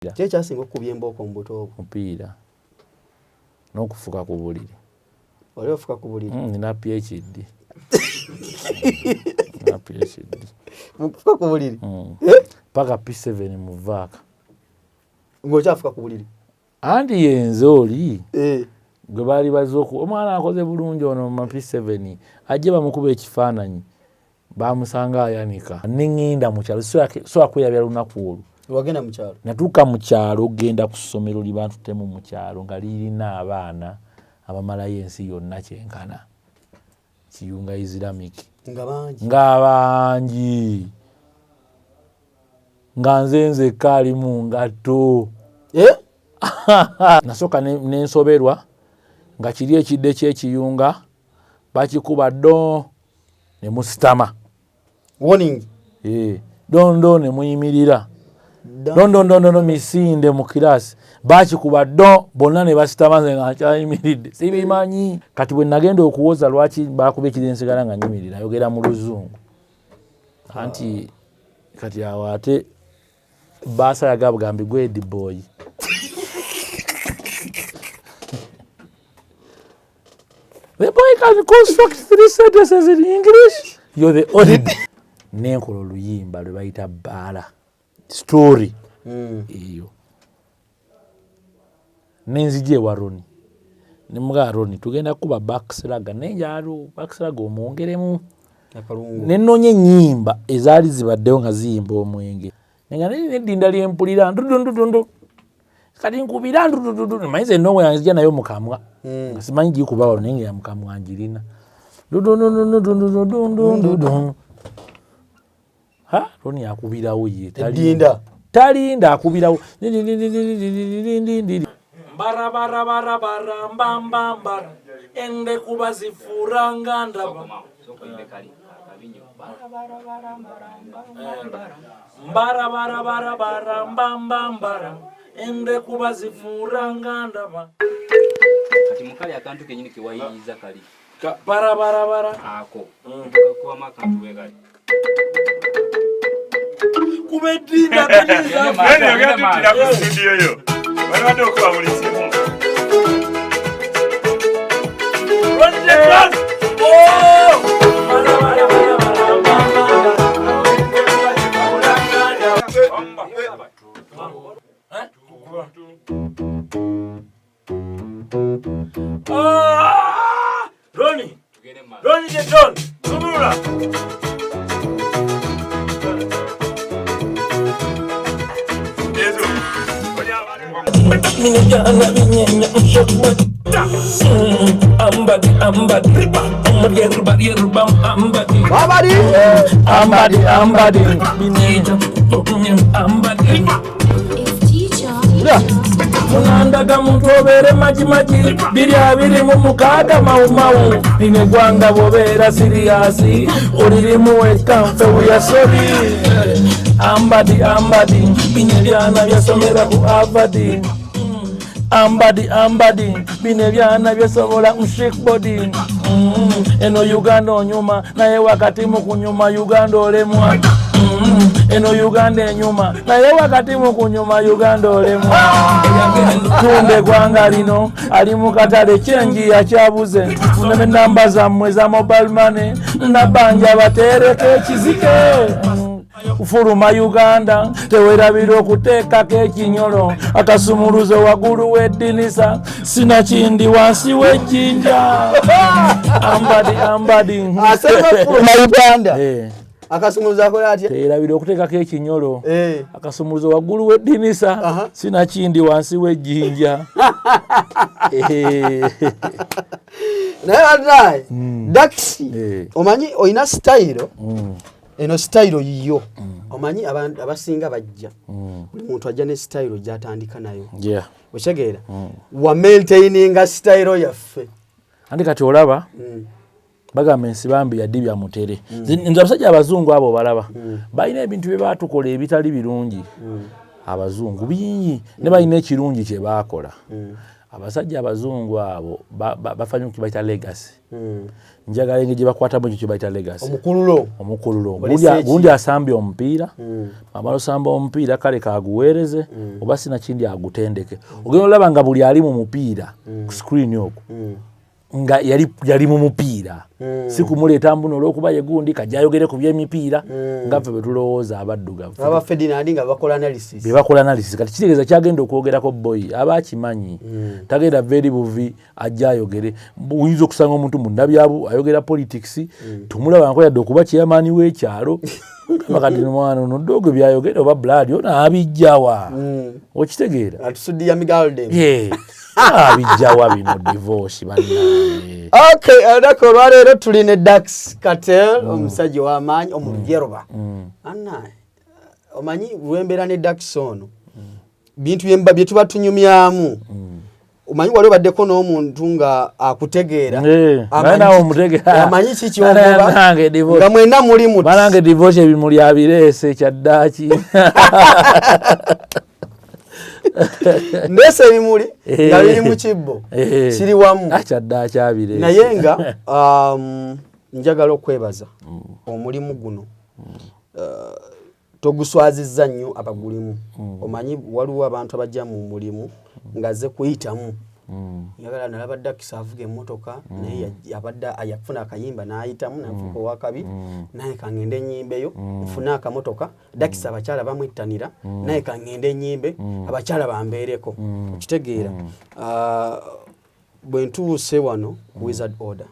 Kyekyaasinga okukubya embooko mu buto obwo. Mupiira n'okufuka ku buliri. Oli ofuka ku buliri? Nina PhD. Mukufuka ku buliri? Paka P7 mu vaaka. Ng'okyafuka ku buliri? Anti yenze oli gwe baali bazooku omwana akoze bulungi ono mu P7 ajje bamukuba ekifaananyi bamusanga ayanika neŋŋenda mu kyalo so akweyabya lunaku olwo. Wagenda mu kyalo? Natuuka mu kyalo genda ku ssomero libantutemu mu kyalo nga lirina abaana abamalayo ensi yonna kyenkana. Kiyunga Islamic. Nga bangi. Nga nze kali mu ngatto. Nasooka n'ensoberwa nga kiri ekidde ky'ekiyunga bakikuba ddo ne musitama. Warning. Dondo ne muyimirira. Dondo misinde mu kirasi. Bakikuba ddo bonna ne basitama nze nga nkyayimiridde. Sibimanyi. Kati bwe nagenda okuwoza lwaki bakuba ekidensigala nga nyimirira ayogera mu Luzungu. Anti kati awo ate baasa yagabugambi gwedi boy. The boy can construct 3 sentences in English. You're the only. Nenkola oluyimba lwe bayita bbaala. Story. Iyo. Nenzije wa Roni. Nimuga Roni tugenda kuba backslaga nenjalo backslaga omwongeremu. Nenonye nyimba ezaali zibaddeyo nga ziyimba omwenge. Nenga nedinda lyempulira ndudundu. Kati nkubira ndudundu maize nongo yanzija nayo mukamwa. Simanyi gikuba wano nenge ya mukamwa anjirina. Dudundu. Ha? Roni akubirawo ye. Talinda akubirawo. Bara mbamba ende kubazifuranga ndaba. Bara mbamba ende kubazifuranga ndaba. Kati mukali akantu kenyini kiwayiza kali. Bara. Ako. Kwa makantu wekali. Kubedinda kaniza. Nani yagatuttira ku studio yo. Bali badde okubabulisimu. Run! Ronnie get done. Subura. Munandaga mutobere maji biri abiri mu mukaga mau nine gwanga bobera siriasi oririmu ekamfe uya sorry ambadi binyana byasomera ku Harvard ambadi bine byana byasobola mshik body eno Uganda onyuma naye wakati mu kunyuma Uganda olemwa eno Uganda enyuma naye wakati mu kunyuma Uganda olemwa tunde gwanga lino ali mu katale chenji ya kyabuze tuneme namba zammwe za mobile money nabanja batereke ekizike ufuluma Uganda tewerabira okuteekako ekinyolo akasumuluzo waggulu w'eddinisa sina kindi wansi w'ejjinja ambadi asema Uganda akasumuluzo akola atya tewerabira okuteekako ekinyolo akasumuluzo waggulu w'eddinisa sina kindi wansi w'ejjinja naye wadai Daxi omanyi oyina style eno style yiyo omanyi abantu abasinga bajja buli muntu ajja ne style gyatandika nayo okitegera wa maintaininga style yaffe andi kati olaba bagamba ensibambi yaddi bya mutere nze abasajja abazungu abo balaba balina ebintu bye batukola ebitali birungi abazungu bingi ne balina ekirungi kye baakola abasajja abazungu abo bafanya kibaita legacy njagala engeri gye bakwatamu ekyo kibaita legacy omukululo gundi asambye omupiira amala osamba omupiira kale kaguweereze oba sina kindi agutendeke ogenda olaba nga buli ali mu mupiira ku screen okwo nga yali mu mupiira si kumuleeta mbuno olw'okuba ye gundi kajja ayogere ku by'emipiira nga ffe bwe tulowooza abaddugavu aba Ferdinand nga bakola analysis kati kitegeeza kyagenda okwogerako boyi aba akimanyi tagenda very buvi ajja ayogere oyinza okusanga omuntu mu ndabyabu ayogera politics tumulaba nko yadde okuba chairman w'ekyalo kati mwana ono dogo byayogera oba blood ona abijjawa okitegeera atusudiya migalde bijjawa bino divorce bannaye adako olwaleero tuli ne Dax Cartel omusajja w'amaanyi omujeroba annaye omanyi lwembeera ne Dax ono bintu bye tuba tunyumyamu omanyi wali obaddeko n'omuntu nga akutegeera amanyi kikyogoba nga mwena muli muti banange divorce ebimuli abireese kyaddaaki ndese ebimuli nga biri mu kibbo kiri wamu kyaddaaki abireese naye nga njagala okwebaza omulimu guno toguswazizza nnyo abagulimu omanyi waliwo abantu abajja mu mulimu ngazze kuyitamu njagala nalaba Dax avuga emmotoka naye abadde ayafuna akayimba n'ayitamu navuga owakabi naye kangende ennyimba eyo nfuna akamotoka Dax abakyala bamwettanira naye kangende ennyimbe abakyala bambeereko okitegeera bwe ntuuse wano ku Wizard Order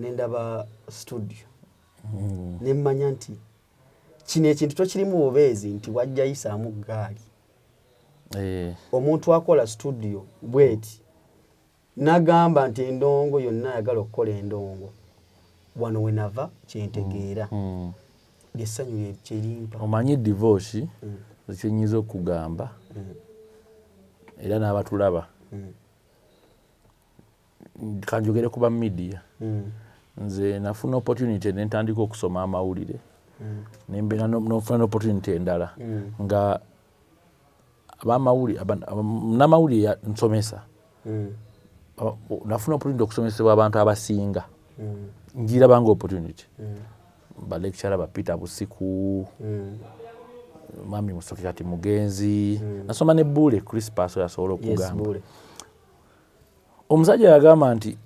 nendaba studio nemmanya nti kino ekintu tokirimu bubeezi nti wajja yisaamu gaali omuntu akola studio bweti nagamba nti endongo yonna ayagala okukola endongo wano wenava kyentegeera lyessanyu kyerimpa omanyi divorce kyenyiza okugamba era n'abatulaba kanjogere kuba media nze nafuna opportunity nentandika okusoma amawulire nembeera nofuna opportunity endala nga namawulire nsomesa nafuna opportunity okusomesebwa abantu abasinga njirabanga opportunity balecturer ba Peter Busiku Mami Musoke kati Mugenzi nasoma ne Bule Crispus yasobola okugamba omusajja yagamba nti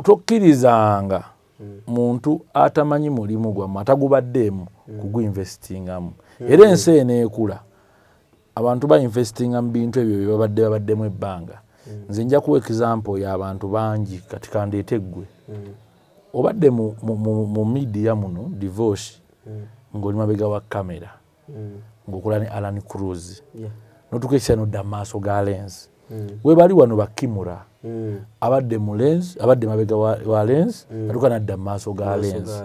tokkirizanga muntu atamanyi mulimu gwa atagubaddeemu kuguinvestingamu era ensi eneekula abantu ba investinga mu bintu ebyo bye babaddemu ebbanga nze nja kuwa example y'abantu bangi kati kandeete ggwe obadde mu media muno divorce ng'oli mabega wa kamera ng'okola ne Alan Cruz notukeesa nodda mu maaso ga lens we bali wano bakimura abadde mu lens abadde mabega wa lens atuka nadda mu maaso ga lens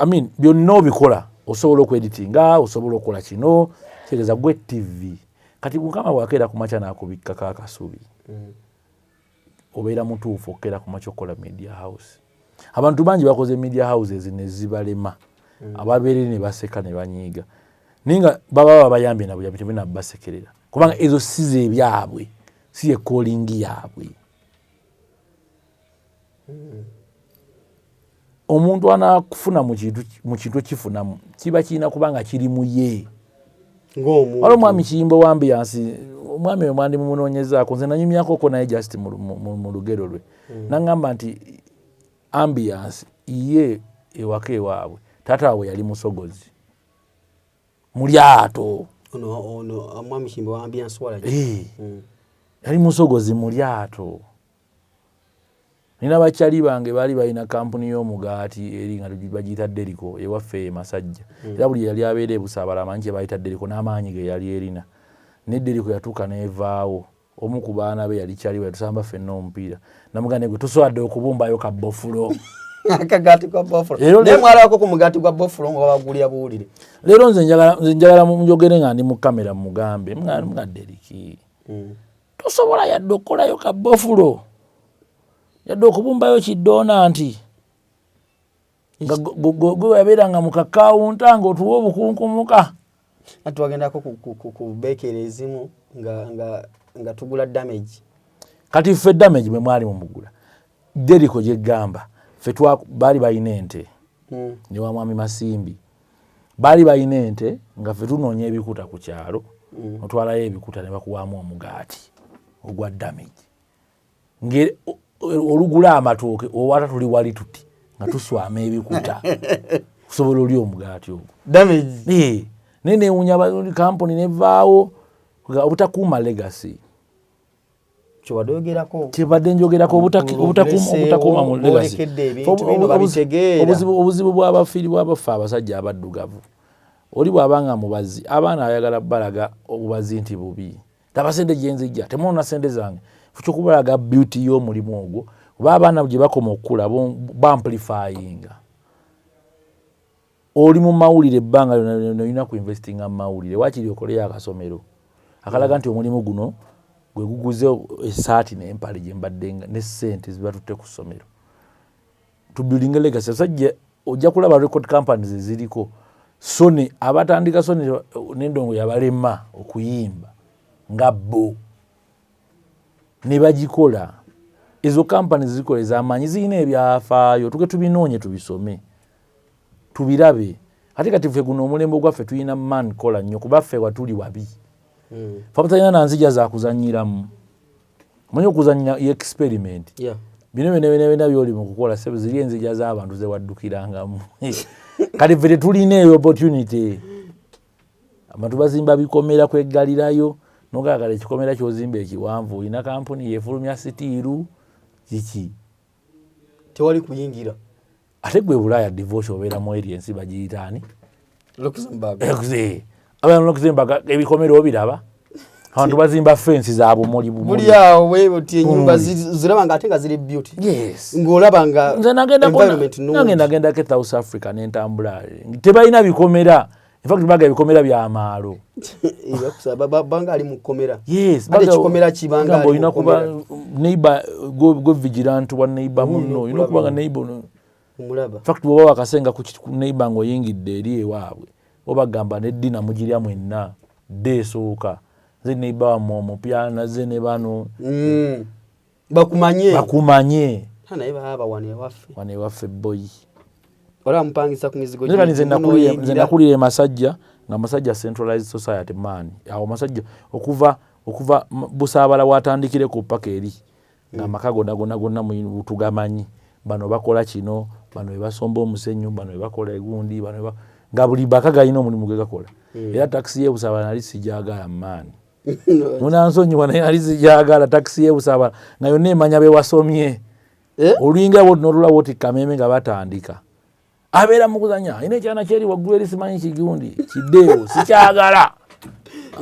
I mean byonna obikola osobola okweditinga osobola okukola kino kitegeeza gwe TV kati Mukama bw'akeera ku makya n'akubikkako akasubi obeera mutuufu okukeera ku makya okukola media house abantu bangi bakoze media houses ne zibalema ababeere ne baseka ne banyiiga ninga baba babayambye na buyambi tebena basekerera kubanga ezo size ebyabwe si ye calling yaabwe omuntu anakufuna mu kintu kifunamu kiba kirina kubanga kiri mu ye waliwo omwami Kiyimbo wa ambiyansi omwami oyo mwandi mumunoonyezaako nze nanyumyako naye just mu lugero lwe naŋŋamba nti ambiyansi ye ewaka ewaabwe taata waabwe yali musogozi mu lyato omwami Kiyimbo wa ambiyansi yali musogozi mu lyato nina bakyali bange baali balina kampuni y'omugaati eri nga bagiyita Deriko ewaffe Masajja era buli yali abeera ebusaabala amanyi kye bayita Deriko n'amaanyi ge yali erina ne Deriko yatuuka n'evaawo omu ku baana be yali kyali yatusamba ffenna omupiira namugane gwe tusoboladde okubumbayo ka bofulo akagaati kwa bofulo naye mwalabako ku mugaati gwa bofulo nga babagulya buwulire leero nze njagala njogere nga ndi mu kamera mugambe nga Deriki tosobola yadde okukolayo ka bofulo yadde okubumbayo kidonanti nga gwe yabeeranga mu kakawunta ng'otuwa obukunkumuka ati wagendako ku beekera ezimu nga nga tugula damage kati ffe damage mwe mwali mumugula Deriko je gamba ffe bali bayina ente ne wa mwami Masimbi bali bayina ente nga ffe tunoonya ebikuta ku kyalo otwalayo ebikuta ne bakuwaamu omugaati ogwa damage ngere olugula amatooke owata tuli wali tuti nga tuswama ebikuta kusobola oli omugaati ogwo damage nene unya company nevaawo obutakuuma legacy kibadde njogerako obutakuuma mu legacy obuzibu bw'abafiiri bw'abafa abasajja abaddugavu oli bw'abanga mubazi abaana ayagala balaga obubazi nti bubi tabasente gyenzijja temwona sente zange fukyokubalaga beauty y'omulimu ogwo oba abaana gye bakoma okukula bamplifyinga oli mu mawulire ebbanga olina ku investinga mu mawulire wakiri okoleyo akasomero akalaga nti omulimu guno gwe guguze esaati n'empale gye mbadde ne ssente zibatutte ku ssomero to building a legacy sajja ojja kulaba record companies ziriko Sony abatandika Sony n'endongo yabalema okuyimba nga bo ne bagikola ezo companies zikola ez'amaanyi zirina ebyafaayo tuke tubinoonye tubisome tubirabe ate kati ffe guno omulembe gwaffe tulina man kola nnyo kuba ffe watuli wabi fabutalina nanzija za kuzanyiramu manyi okuzanyira experiment bino bene byoli mu kukola sebe ziri enzija z'abantu ze waddukirangamu kati ffe tulina eyo opportunity abantu bazimba bikomera kweggalirayo nogagala ekikomera kyozimba ekiwanvu ina kampuni yefulumya sitiiru kiki tewali kuyingira ate gwe Bulaya divorce obeera mu area ensi bagiyitaani Luxembourg abantu Luxembourg ebikomera obiraba abantu bazimba fence zaabo buli awo webuti enyumba ziraba nga ate nga ziri beauty ng'olaba nga environment nagenda ke South Africa n'entambula tebalina bikomera in fact baga bikomera by'amaalo banga ali mu komera baga kikomera kibanga ali mu komera neighbor go vigilant wa neighbor muno kuba nga neighbor mulaba fact bwo wakasenga ku neighbor ngo yingidde eri ewaabwe obagamba ne dina mujirya mwenna desooka ze neighbor wa mupyana ze ne bano bakumanye hana iba aba wane waffe boy ora mpangisa ku mizigo nze nakulire masajja nga masajja centralized society man awo masajja okuva Busaabala watandikire ku paka eri nga makago gonna mu tugamanyi bano bakola kino bano basomba omusenyu bano bakola egundi bano nga buli bakaga ino mulimu gwe gakola era taxi ye Busaabala nali sijagala man munansonyi wana nali sijagala taxi ye Busaabala nga yonna emanya be wasomye olinga nolula woti Kameme nga batandika abeera mu kuzanya ine kyana kyeri waggulu eri simanyi kigundi kiddeo sikyagala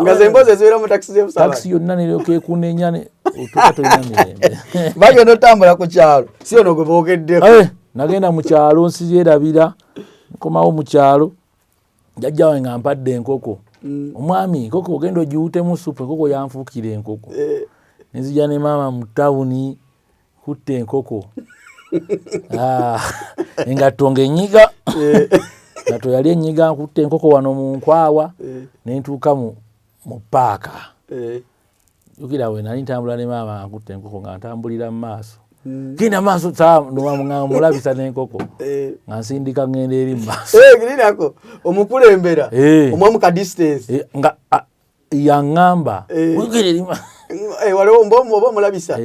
nga zemboze ezibeera mu taxi ye Busaabala taxi yonna neryoke kunenyane otukato ina mirembe bayo notambula ku kyalo si ono gwe boogeddeko nagenda mu kyalo nsiryerabira nkomawo mu kyalo jjajja wange nga mpadde enkoko omwami enkoko ogenda ogiwutemu supu enkoko yanfuukira enkoko nenzija ne maama mu tawuni kutte enkoko engatto ng'ennyiga ngatto yali ennyiga nkutte enkoko wano mu nkwawa nentuuka mu paaka jukira we nali ntambula ne maama nkutte enkoko nga ntambulira mu maaso genda maaso nga mulabisa n'enkoko nga nsindika ngenda eri mu maaso girinako omukulembera omwamu ka distance nga yaŋŋamba wegere eri waliwo oba omulabisa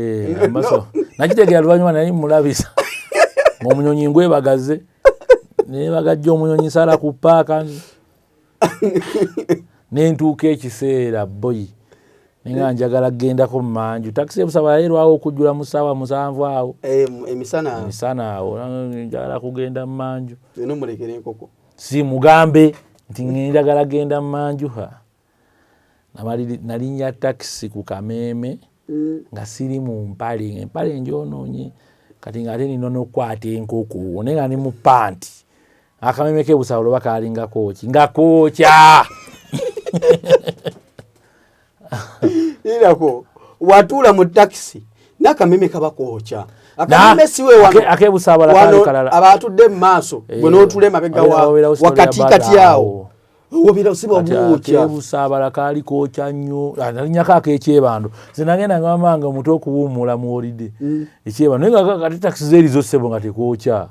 nakitegera luvannyuma nali mulabisa ng'omunyonyi ngwebagaze nebagajja omunyonyi nsala ku paaka nentuuka ekiseera boyi ninga njagala gendako mu manju taxi Busaabala erwawo okujjula mu ssaawa 7 awo emisana awo njagala kugenda mu manju nomulekera enkoko si mugambe nti njagala genda mu manju nalinnya taxi ku Kameme nga siri mu empale njonoonye kati nga ate nina n'okukwata enkoko naye nga ni mu panti Akameme ke Busaabala oba kaalinga kooki nga kookya irako watuula mu taxi n'akameme kaba kookya akameme siwe wano ake Busaabala kali kalala abatudde mu maaso gwe n'otuula emabega wakati awo obira usiba buucha busabala kali kocha nnyo alinyaka akekyebando zinagenda ngamanga omuntu okuwumula mu holiday ekyebando nga kati taxi zeri zosebo nga tekocha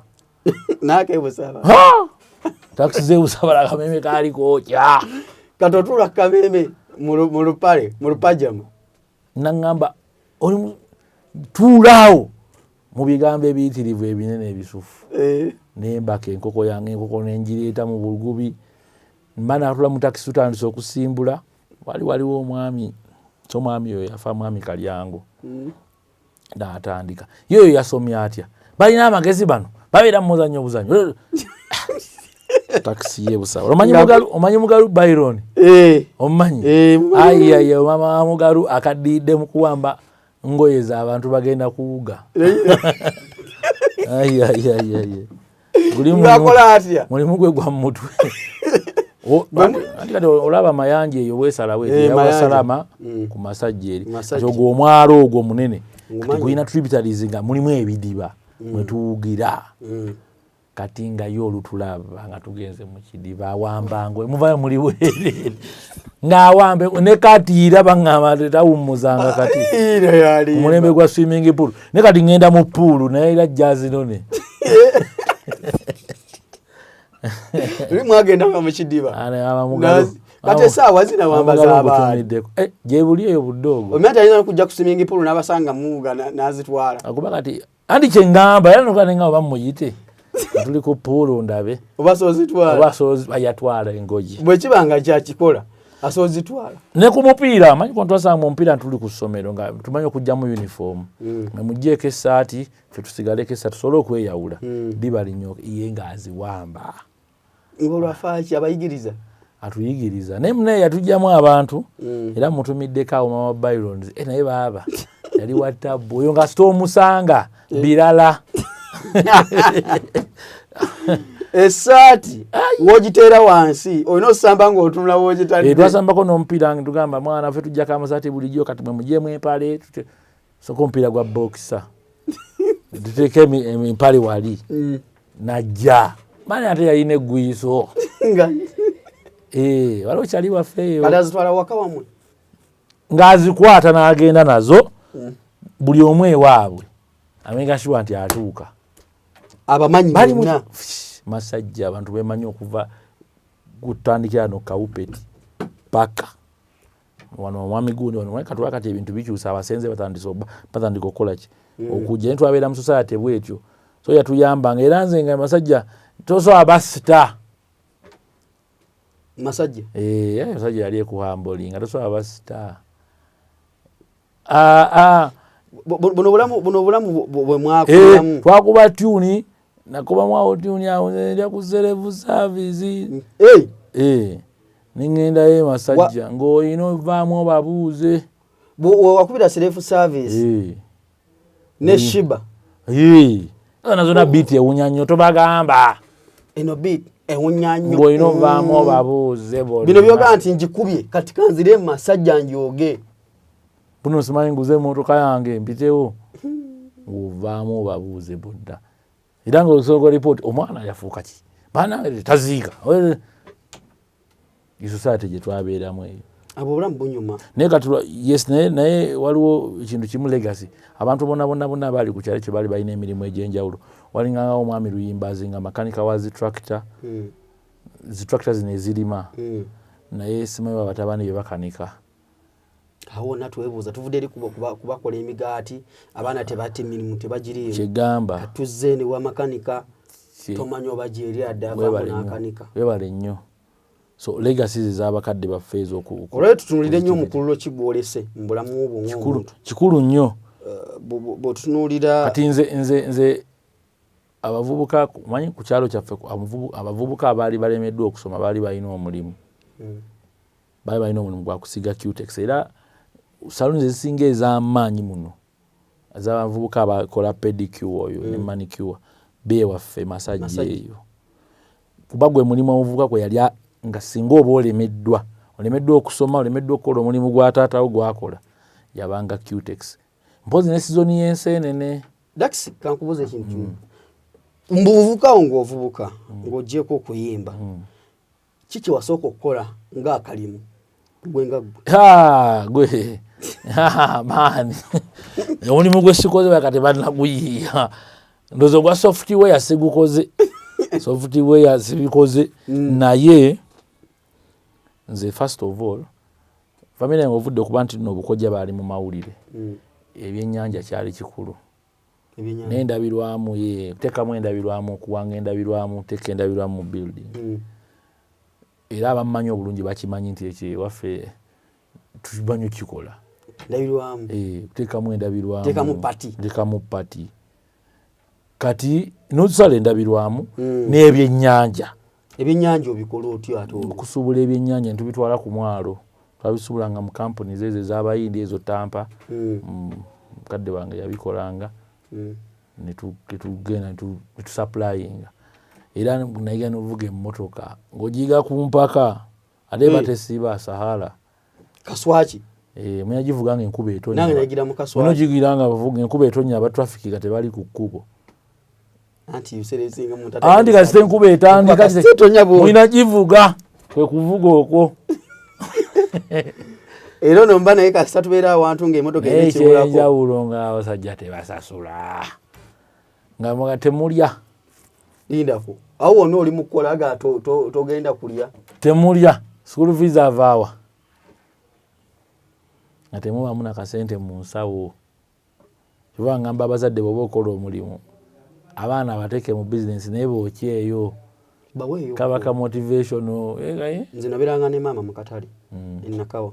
nake busabala taxi ze busabala kameme kali kocha katotula kameme mu lupajama nangamba oli tulaawo mu bigambo ebiyitirivu ebinene ebisufu nembaka enkoko yange enkoko nenjireeta mu bulugubi mbana atula mu taxi tutandise okusimbula waliwo omwami omwami oyo yafa mwami Kalyango n'atandika yoyo yasomya atya balina amagezi bano babeera mu muzannyo taxi yebusaba omanyi Mugalu Byron omanyi ayi mama Mugalu akadidde mu kuwamba ngoye za abantu bagenda kuwuga ayi ngakola atya mulimu gwe gwa mutwe kati olaba mayanje eyo weesalawo yawasalama ku masajja eri ogwo omwalo ogwo munene kati gulina tributaries nga mulimu ebidiba mwetuwugira kati nga yo olutulaba nga tugenze mu kidiba awambango emuvayo muli bwerere ng'awambe ne katiira baŋŋamba tetawummuzanga kati ku mulembe gwa swimming pool ne kati ŋŋenda mu pool naye era jazzi none Uli mwagenda mu kidiba kati esaawa zina wambaza abaali gye buli eyo buddogo omuyata alina kujja ku swimming pool n'abasanga muwuga n'azitwala akuba kati andi kye ŋŋamba era nokane nga oba muyite tuli ku pool ndabe oba soozitwala yatwala engoji bwe kibanga kyakikola asoozitwala ne ku mupiira amanyi ko twasanga mu mupiira tuli ku ssomero nga tumanyi okujja mu uniform mujjeeko essaati ffe tusigaleko essaati tusobole okweyawula diba linyo ye ng'aziwamba ng'olwafaaki abayigiriza atuyigiriza naye munaye yatugjamu abantu era mutumiddeko awo mama Byron naye baaba yali wattabu oyo nga sitoomusanga birala essaati wogiteera wansi olina osamba ng'otunula wogitadde twasambako n'omupiira nga tugamba mwana ffe tujjako amasaati bulijjo kati mwe mugyemu empale soka omupiira gwa bokisa tuteeke empale wali najja mani ate yalina eggwiiso waliwo kyali waffeeyo kati azitwala waka wamwe ng'azikwata n'agenda nazo buli omu ewaabwe amengashiwa nti atuuka abamanyi bonna masajja abantu bemanyi okuva kutandikira no Kawupeti paka wano omwami gundi wano katula kati ebintu bikyusa abasenze batandika okukola ki okujja netwabeera mu society bwetyo so yatuyambanga era nze nga masajja tosobola basita masajja masajja yali ekuhambolinga tosobola basita buno bulamu bwe mwakulamu twakuba tuni nakuba mwawo tuni awo nja ku Serevu service ningenda masajja ng'olina ovaamu obabuuze wakubira Serevu service ne Shiba nazona beat ewunya nnyo tobagamba eno beat ewunya nnyo ng'olina ovaamu obabuuze bino byoga nti njikubye kati kanzire masajja njoge buno simanyi nguze emmotoka yange mpitewo ng'ovaamu obabuuze bodda era ng'osooka report omwana yafuuka ki banange taziika society gye twabeeramu eyo abo bulamu bunyuma naye kati yes naye waliwo ekintu kimu legacy abantu bonna baali ku kyalo kye baali balina emirimu egy'enjawulo walinganga omwami Luyimbazi nga makanika wa zitractor zino ezirima naye simanyi babatabani bye bakanika awo natwebuuza tuvudde eri kubakola emigaati abaana tebati emirimu tebagiriimu kyegamba tuzze ne wa makanika tomanyi oba gyeri adde avaamu n'akanika webale nnyo so legacies ez'abakadde baffe ezo olwaleero tutunuulire nnyo omukululo kibwolese mu bulamu obwo ng'omuntu kikulu nnyo bw'otunuulira kati nze abavubuka manyi ku kyalo kyaffe abavubuka abaali balemeddwa okusoma baali balina omulimu gwa kusiga cutex era saluni ezisinga ez'amaanyi muno ez'abavubuka abakola pedicure oyo ne manicure bewaffe masajja eyo kuba gwe mulimu omuvubuka gwe yali nga singa oba olemeddwa okusoma olemeddwa okukola omulimu gwa taatawo gwakola yabanga cutex mpozi ne sizoni y'enseenene dax kankubuza ekintu kimu mbuvubukawo ng'ovubuka ng'oggyeko okuyimba kiki wasooka okukola ng'akalimu gwenga gwe maani omulimu gwe sikoze bakati banaguyiiya ndozo gwa software sigukoze software sibikoze naye nze first of all family yange ovudde okuba nti no bukojja bali mu mawulire ebyennyanja kyali kikulu n'endabirwamu tekamu endabirwamu okuwanga endabirwamu teka endabirwamu mu building era abamanyi obulungi bakimanyi nti ekyo waffe tubanyo kikola ndabirwamu tekamu endabirwamu tekamu pati kati n'otusala endabirwamu n'ebyennyanja obikola otyo ate okusuubula ebyennyanja ntubitwala ku mwalo twabisuubulanga mu kampuni zezo ez'abayindi ezo Tampa mukadde wange yabikolanga netugenda netusupplyinga era nayiga novuga emmotoka ng'ogiyiga ku mpaka ate batesiiba Sahara kaswaki muyagivuganga enkuba etonya nange nayigira mu kaswaki onogigiranga bavuga enkuba etonya abatrafiki nga tebali ku kkubo anti userezinga muntu anti kasite enkuba etandika mulina givuga kwe kuvuga okwo era nomba naye kasita tubeera awantu ng'emmotoka ekyenjawulo ng'abasajja tebasasula nga muga temulya lindako awo wonna oli mu kukola aga togenda kulya temulya school fees avaawa nga temubaamu nakasente mu nsawo kiba ngamba abazadde bwoba okola omulimu abaana abateeke mu bizinesi naye bookyeyo kabaka motivation nze nabeeranga ne maama mu katale enakawa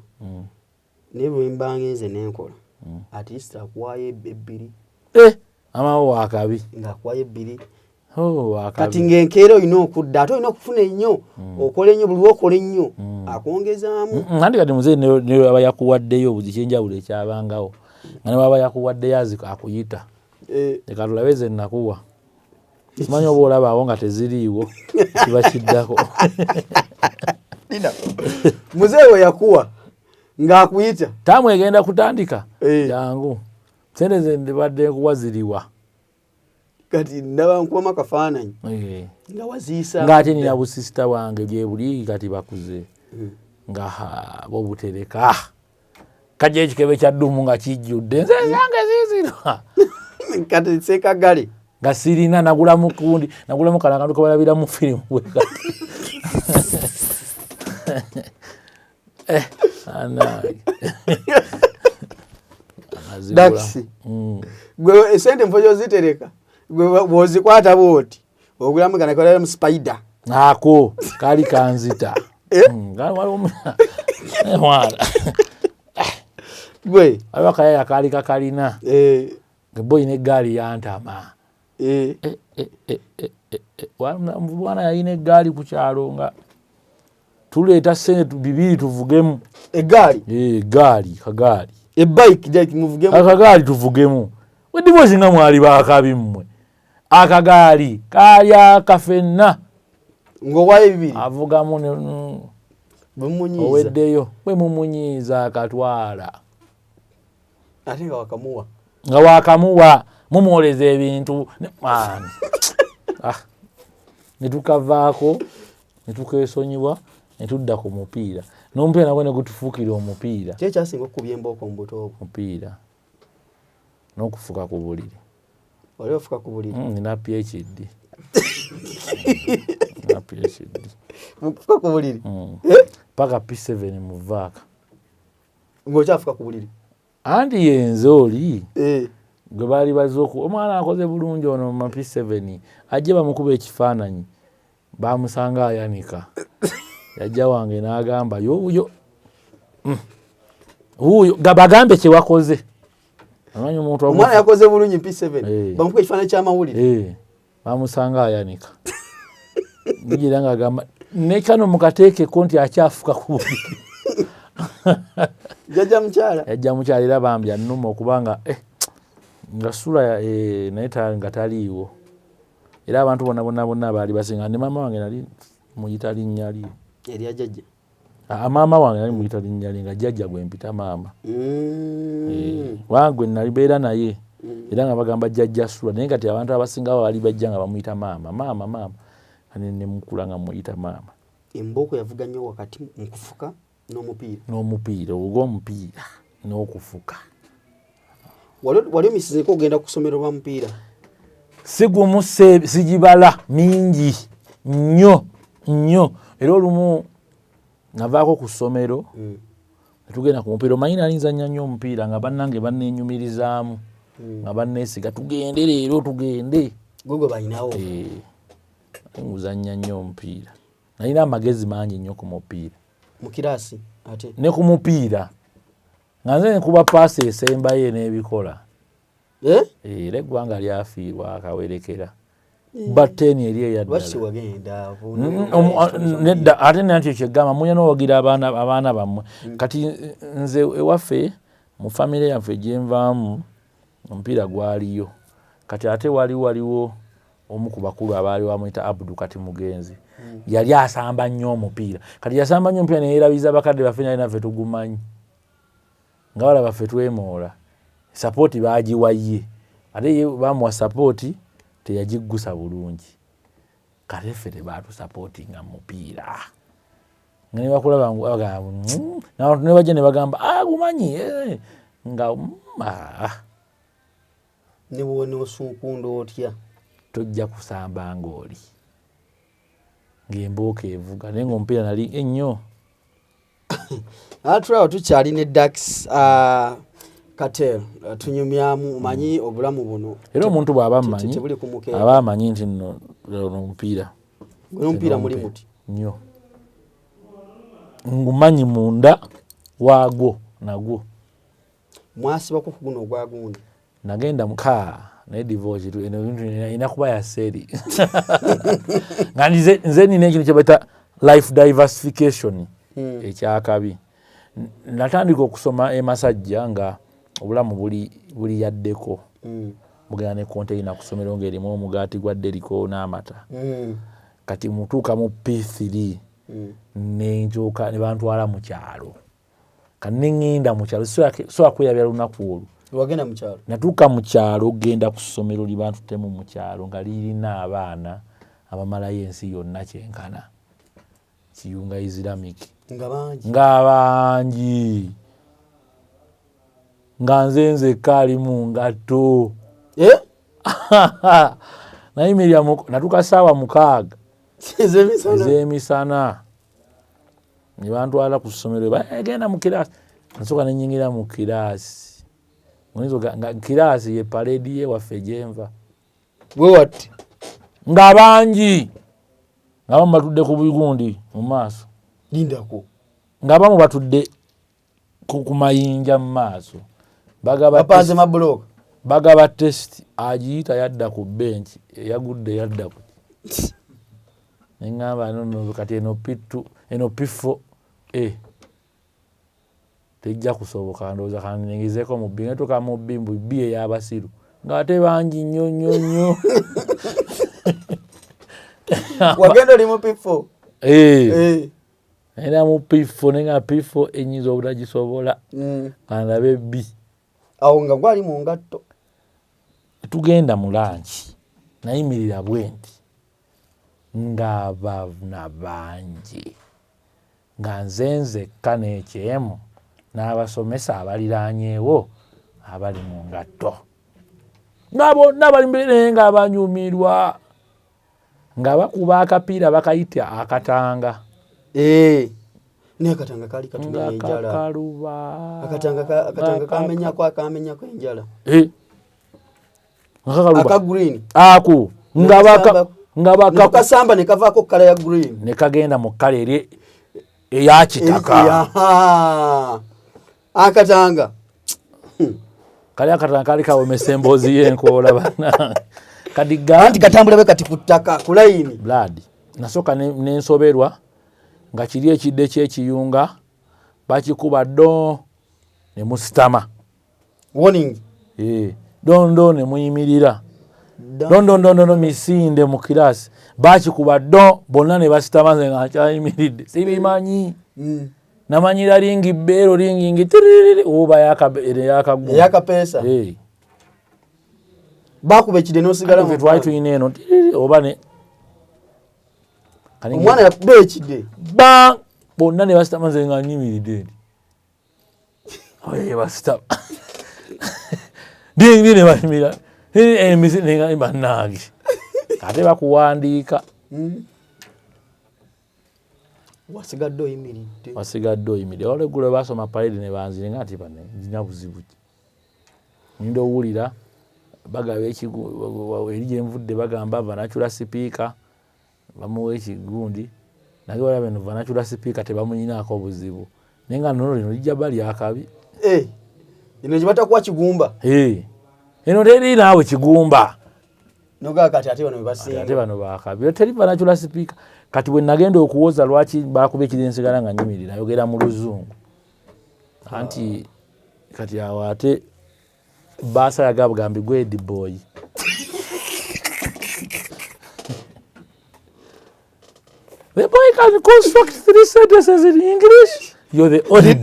naye bwembanga nze nenkola at least akuwaayo ebbiri amawo wakabi ng'akuwaayo ebbiri kati ng'enkeera olina okudda ate olina okufuna ennyo okola ennyo buli lwokola ennyo akwongezaamu andi kati muzeeyi ne aba yakuwaddeyo buzi kyenjawulo ekyabangawo nga ne baba yakuwaddeyo akuyita leka tulabe ze nakuwa simanyi oba olabaawo nga teziriiwo kiba kiddako muzeeyi we yakuwa ng'akuyita taamu egenda kutandika jangu sente ze ndibadde nkuwa ziriwa kati ndaba nkuwamu akafaananyi nga waziisa ng'ate nina busisita bwange gye buli kati bakuze nga bo butereka kajja ekikebe kya ddumu nga kijjudde nze zange ziizirwa kati sekagale nga sirina nagulamu kundi nagulamu kala akantu kabalabiramu firimu daxi gwe esente mfo gyozitereka bwozikwata bwoti ogulamu ganakolera mu spider ako kali kanzita gwe abakaya kali kakalina boyi ne gaali yantama bwana yalina eggaali ku kyalo nga tuleeta sente bibiri tuvugemu eggaali kagaali ebike muvugemu akagaali tuvugemu wediboozi nga mwali bakabi mmwe akagaali kaali akafenna ng'owaayo bibiri avugamu oweddeyo bwe mumunyiiza akatwala ate nga wakamuwa mumwoleza ebintu netukavaako netukeesonyiwa netudda ku mupiira n'omupiira nagwo ne gutufuukira omupiira kyekyasinga okukubya embooko mu buto obwo mupiira n'okufuka ku buliri oli ofuka ku buliri nina PhD mufuka ku buliri paka P7 mu vaaka ng'okyafuka ku buliri anti yenze oli gwe baali bazze omwana akoze bulungi ono mu P7 ajje bamukuba ekifaananyi bamusanga ayanika yajja wange n'agamba yobuyo wuuyo gabagambe kye wakoze omwana yakoze bulungi P7 bamukuba ekifaananyi ky'amawulire bamusanga ayanika nigira ng'agamba nekano mukateekeko nti akyafuka ku buliri yajja mukyala era bambi annuma okubanga nga sula naye nga taliiwo era abantu bonna baali basinga ne maama wange nali muyita linnya li erya jjajja maama wange nali muyita linnya li nga jjajja gwe mpita maama wangwe nalibeera naye era nga bagamba jjajja sula naye kati abantu abasingawo baali bajja nga bamuyita maama ne mukula nga muyita maama embooko yavuga nnyo wakati mu kufuka n'omupiira ogw'omupiira n'okufuka. Wali omisizeeko ogenda ku ssomero lwa mupiira? Sigumu sigibala mingi nnyo era olumu navaako ku ssomero netugenda ku mupiira. Omanyi nali nzannya nnyo omupiira nga bannange banneenyumirizaamu nga banneesiga tugende leero tugende. Gogo balinawo nguzannya nnyo omupiira. Nalina amagezi mangi nnyo ku mupiira mu kiraasi ate ne ku mupiira nga nze nkuba paasi esembayo n'ebikola. Era eggwanga lyafiirwa akawerekera batteni eri eyaddala nedda ate nakyo kyegamba mulina n'owagira abaana bammwe. Kati nze ewaffe mu famire yaffe gyenvaamu omupiira gwaliyo. Kati ate waliwo omu ku bakulu abaali bamuyita Abdu kati mugenzi yali asamba nnyo omupiira. Kati yasamba nnyo omupiira neyeerabiza bakadde baffe naye naffe tugumanyi nga balaba ffe twemoola. Sapooti baagiwaye ate ye bamuwa sapooti teyagiggusa bulungi. Kati ffe tebatusapootinga mupiira nga ne bakulaba ne bajja ne bagamba gumanyi nga ne bw'onoosunkunda otya tojja kusamba ng'oli ng'embooka evuga naye ng'omupiira nali ennyo. Atulawo tukyali ne Dax Cartel tunyumyamu manyi obulamu buno era omuntu bw'aba amanyi nti nno omupiira muli muti nnyo ngumanyi munda waagwo nagwo. Mwasibako ku guno ogwa gundi nagenda muka naye divorce ina kuba ya seri nga nze nina ekintu kyebaita life diversification ekyakabi. Natandika okusoma emasajja nga obulamu buli yaddeko mugenda ne konteina kusomero ng'erimu omugaati gwa deriko n'amata. Kati mutuuka mu P3 nenjoka ne bantwala mu kyalo. Kati neŋŋenda mu kyalo so akweyabya lunaku olwo. Wagenda mu kyalo? Natuuka mu kyalo genda ku ssomero libantutemu mu kyalo nga lirina abaana abamalayo ensi yonna kyenkana. Kiyunga Islamic nga bangi nga nze nzekka ali mu ngatto nayimirira natuuka ssaawa 6 ez'emisana ne bantwala ku ssomero bagenda mu kiraasi. Nsooka ne nnyingira mu kiraasi nga kiraasi ye paleedi yewaffe gyenva wewatti nga bangi nga bamu batudde ku bigundi mu maaso lindako nga bamu batudde ku mayinja mu maaso bapanze mabuloka bagaba test agiyita yadda ku benchi eyagudde yadda ku neŋŋamba nono kati eno P4 tejja kusoboka ndowooza kanengezeeko mu bbi netuuka mu bbi ey'abasiru ng'ate bangi nnyo. Wagenda oli mu P4? Era mu P4 nenga P4 enyiza obutagisobola kandabe ebbi awo nga gwali mu ngatto. Tugenda mu lanchi nayimirira bwenti ng'abaana bangi nga nze nzekka n'ekyemu n'abasomesa abaliraanyeewo abali mu ngatto nga bonna bali mbere nga abanyumirwa nga bakuba akapiira bakayita akatanga. Ne akatanga kali katumya enjala. Kakaluba. Akatanga kamenyako enjala. Aka green. Ako nga baka kasamba ne kavaako kala ya green. Ne kagenda mu kala eri eya kitaka. Akatanga. Kali akatanga kali kawomesa emboozi y'enkoola bana. Anti katambula be kati ku ttaka ku layini. Blood. Nasooka n'ensoberwa nga kiri ekidde ky'ekiyunga bakikuba ddo ne musitama. Warning. Dondo ne muyimirira. Dondo misinde mu kiraasi. Bakikuba ddo bonna ne basitama nze nga nkyayimiridde. Sibimanyi. Namanyira ringi bero ringi tiriri oba yakapesa. Bakuba ekide n'osigala mu twali tuyina eno oba ne omwana yakuba ekide ba bonna ne basitama nze nga nyimiridde oye basitama ndi ne banyimira emisi ne bannange ate bakuwandiika wasigadde oyimiridde olweggulo basoma parade ne banzire nga ati bane nina buzibu ki nindo owulira bagaba eri gye nvudde bagamba vanachula sipiika bamuwa ekigundi naye olaba eno vanachula sipiika tebamunyinaako buzibu naye nga nono lino lijja bali akabi ino gye batakuwa kigumba eno teri naawe kigumba nogaa kati ate bano bebasinga ate bano baakabi teri vanachula sipiika kati bwe nagenda okuwoza lwaki bakuba ekirensigala nga nyimirira ayogera mu luzungu anti kati awo ate baasa yagabugambi gwedi boy the boy can construct 3 sentences in English. You're the only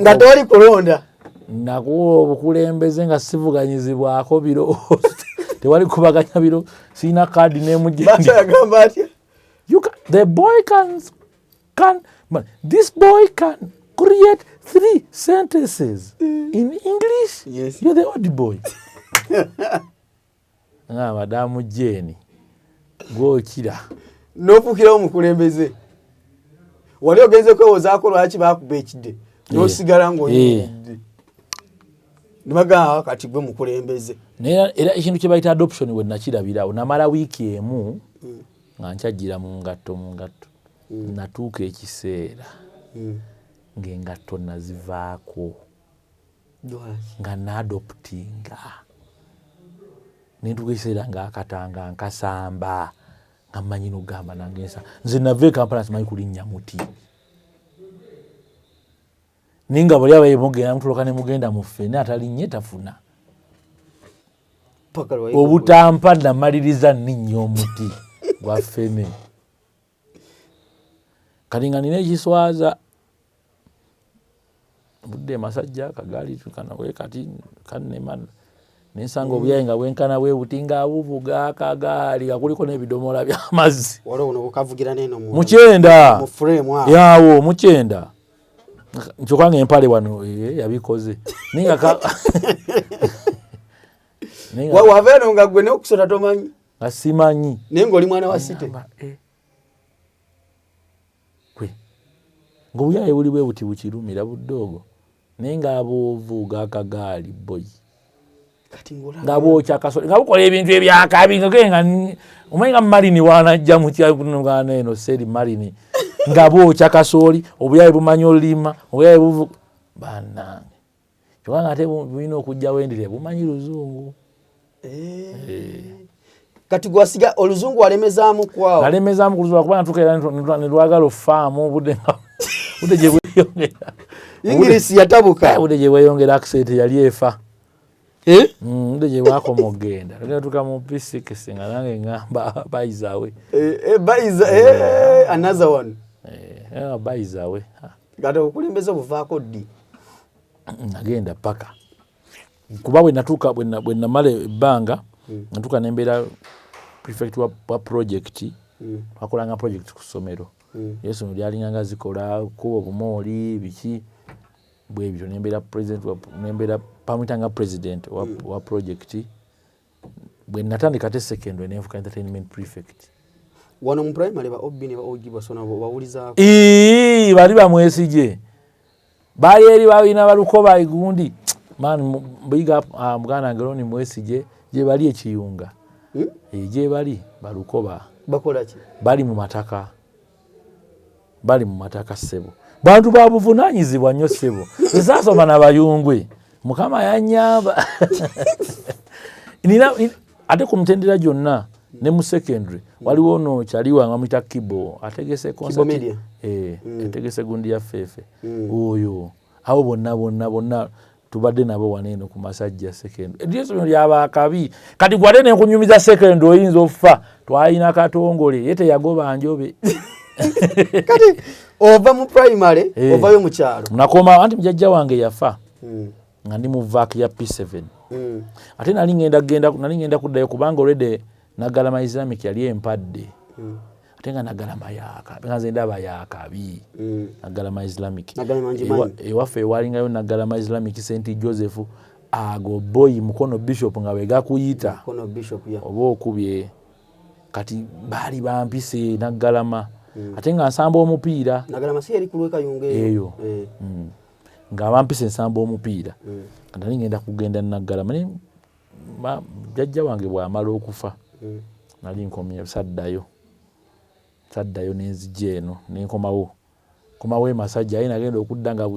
nga toli kulonda nakuwa obukulembeze nga sivuganyizibwako biro tewali kubaganya biro sina kadi baasa yagamba atya the boy can this boy can create 3 sentences in English. Yes. You're the old boy. Nga madamu Jeni gwokira n'ofuukirawo omukulembeze wali ogenze kwewozaako lwaki bakuba ekide n'osigala ng'oyimiridde ne bagamba kati gwe mukulembeze era ekintu kye bayita adoption we nakirabirawo namala wiiki emu nga nkyajjira mu ngatto natuuka ekiseera ng'engatto nazivaako nga naadoptinga nentuuka ekiseera ng'akatanga nkasamba nga mmanyi n'ogamba nange nze nava e Kampala simanyi kulinnya muti naye nga bali abaye mugenda mutuloka ne mugenda mu ffene atalinnye tafuna obutampa namaliriza nninnya omuti gwa ffene kati nga nina ekiswaza budde masajja akagaali tukana we kati kannema nensanga obuyayi nga bwenkana bwe buti nga abuvuga akagaali akuliko n'ebidomola by'amazzi mukyenda yawo mukyenda nkyokanga empale wano yabikoze wava eno nga gwe n'okusota tomanyi nga simanyi naye ng'oli mwana wa site ng'obuyayi buli bwe buti bukirumira buddoogo naye ng'abuvuga akagaali boyi nga bwokya kasoli nga bukola ebintu ebyakabi nga omanyi nga marini wanajja mukyagana eno seri marini nga bwokya kasoli obuyayi bumanyi olima obuyayi buvuga bannange kyokka ate bulina okujja wendire bumanyi luzungu kati gwasiga oluzungu walemezaamu kwawo alemezaamu ku luzungu kuba natuuka era ne lwagala ofaamu budde gye bweyongera ingirisi yatabuka budde gye bweyongera accent yali efa budde gye bwakoma ogenda natuuka mu P6 nga nange ngamba bayizawe another one bayizawe kati obukulembeze obuvaako ddi nagenda paka kuba bwe natuuka bwe namala ebbanga natuuka nembeera prefect wa project wakolanga project ku ssomero essomero lyalinganga zikola kuba obumooli biki bwebyo nembeera pamwitanga president wa project bwe natandika te secondary nenfuka entertainment prefect wano mu primary ba obbi ne ba ogi basona bawulizaako bali bamwesije bali eri balina balukoba igundi man biga mugana ngeroni mwesije je bali ekiyunga je bali balukoba bakola ki bali mu mataka ssebo bantu babuvunanyizibwa nnyo ssebo esasoma n'abayungwe mukama yanyamba ate ku mutendera gyonna ne mu secondary waliwo no kyaliwa nga mwita kibo ategese concert ategese gundi ya fefe oyo abo bonna tubadde nabo waneeno ku masajja secondary edyeso lyabakabi kati gwate ne kunyumiza secondary oyinza offa twalina katongole yete yagoba njobe kati ova mu primary ovayo mu kyalo nakoma anti mjajja wange yafa nga ndi mu vac ya P7 ate nali ngenda kuddayo kubanga already Naggalama Islamic yali empadde ate nga Naggalama yaaka nze ndaba yaakabi Naggalama Islamic ewaffe ewalingayo Naggalama Islamic St Joseph ago boy Mukono Bishop nga wega kuyita oba okubye kati baali bampise Naggalama ate nga nsamba omupiira Naggalama si yali kulweka yunge eyo nga bampise nsamba omupiira kati ngenda kugenda Naggalama ne jajja wange bw'amala okufa nali nkomye saddayo n'enzija eno nenkomawo Masajja ayi nagenda okudda nga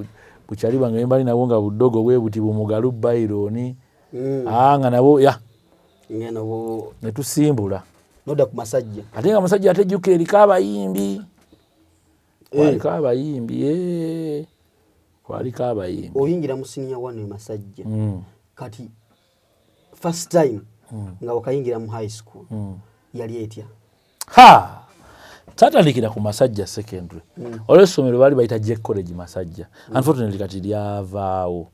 bukyali bwange mbali nabo nga buddogo bwe buti bumugalu Baironi nga nabo ne tusimbula noda ku Masajja ate nga Masajja atejjuka eriko abayimbi kwaliko abayimbi oyingira mu senior 1 Masajja kati first time nga wakayingira mu high school yali etya tatandikira ku Masajja secondary olw'essomero baali bayita Jack College Masajja unfortunately kati lyavaawo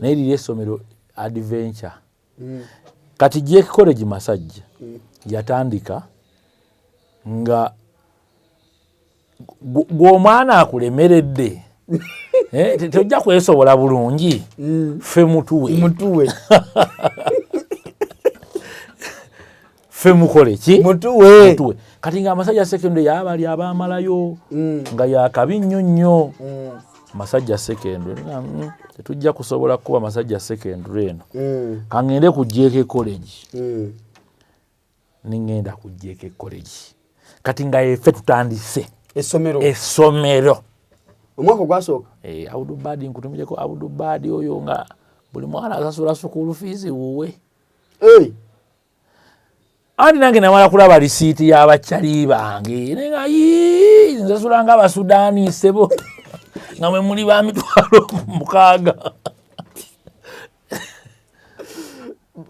naye liri essomero Adventure kati Jack College Masajja yatandika nga gw'omwana akulemeredde tojja kwesobola bulungi ffe mutuwe ffe mukole ki mutuwe kati nga Masajja secondary yabali abamalayo nga yakabi nnyo Masajja secondary tetujja kusobola kuba Masajja secondary eno kangende ku JK College ningenda ku JK College kati nga effe tutandise essomero omwaka gwasooka Abdul Badi nkutumireko Abdul Badi oyo nga buli mwana asasula school fees wuwe andi nange namala kulaba lisiiti y'abakyali bange nenga nsasula nga Abasudaani sebo nga mwe muli ba 6,000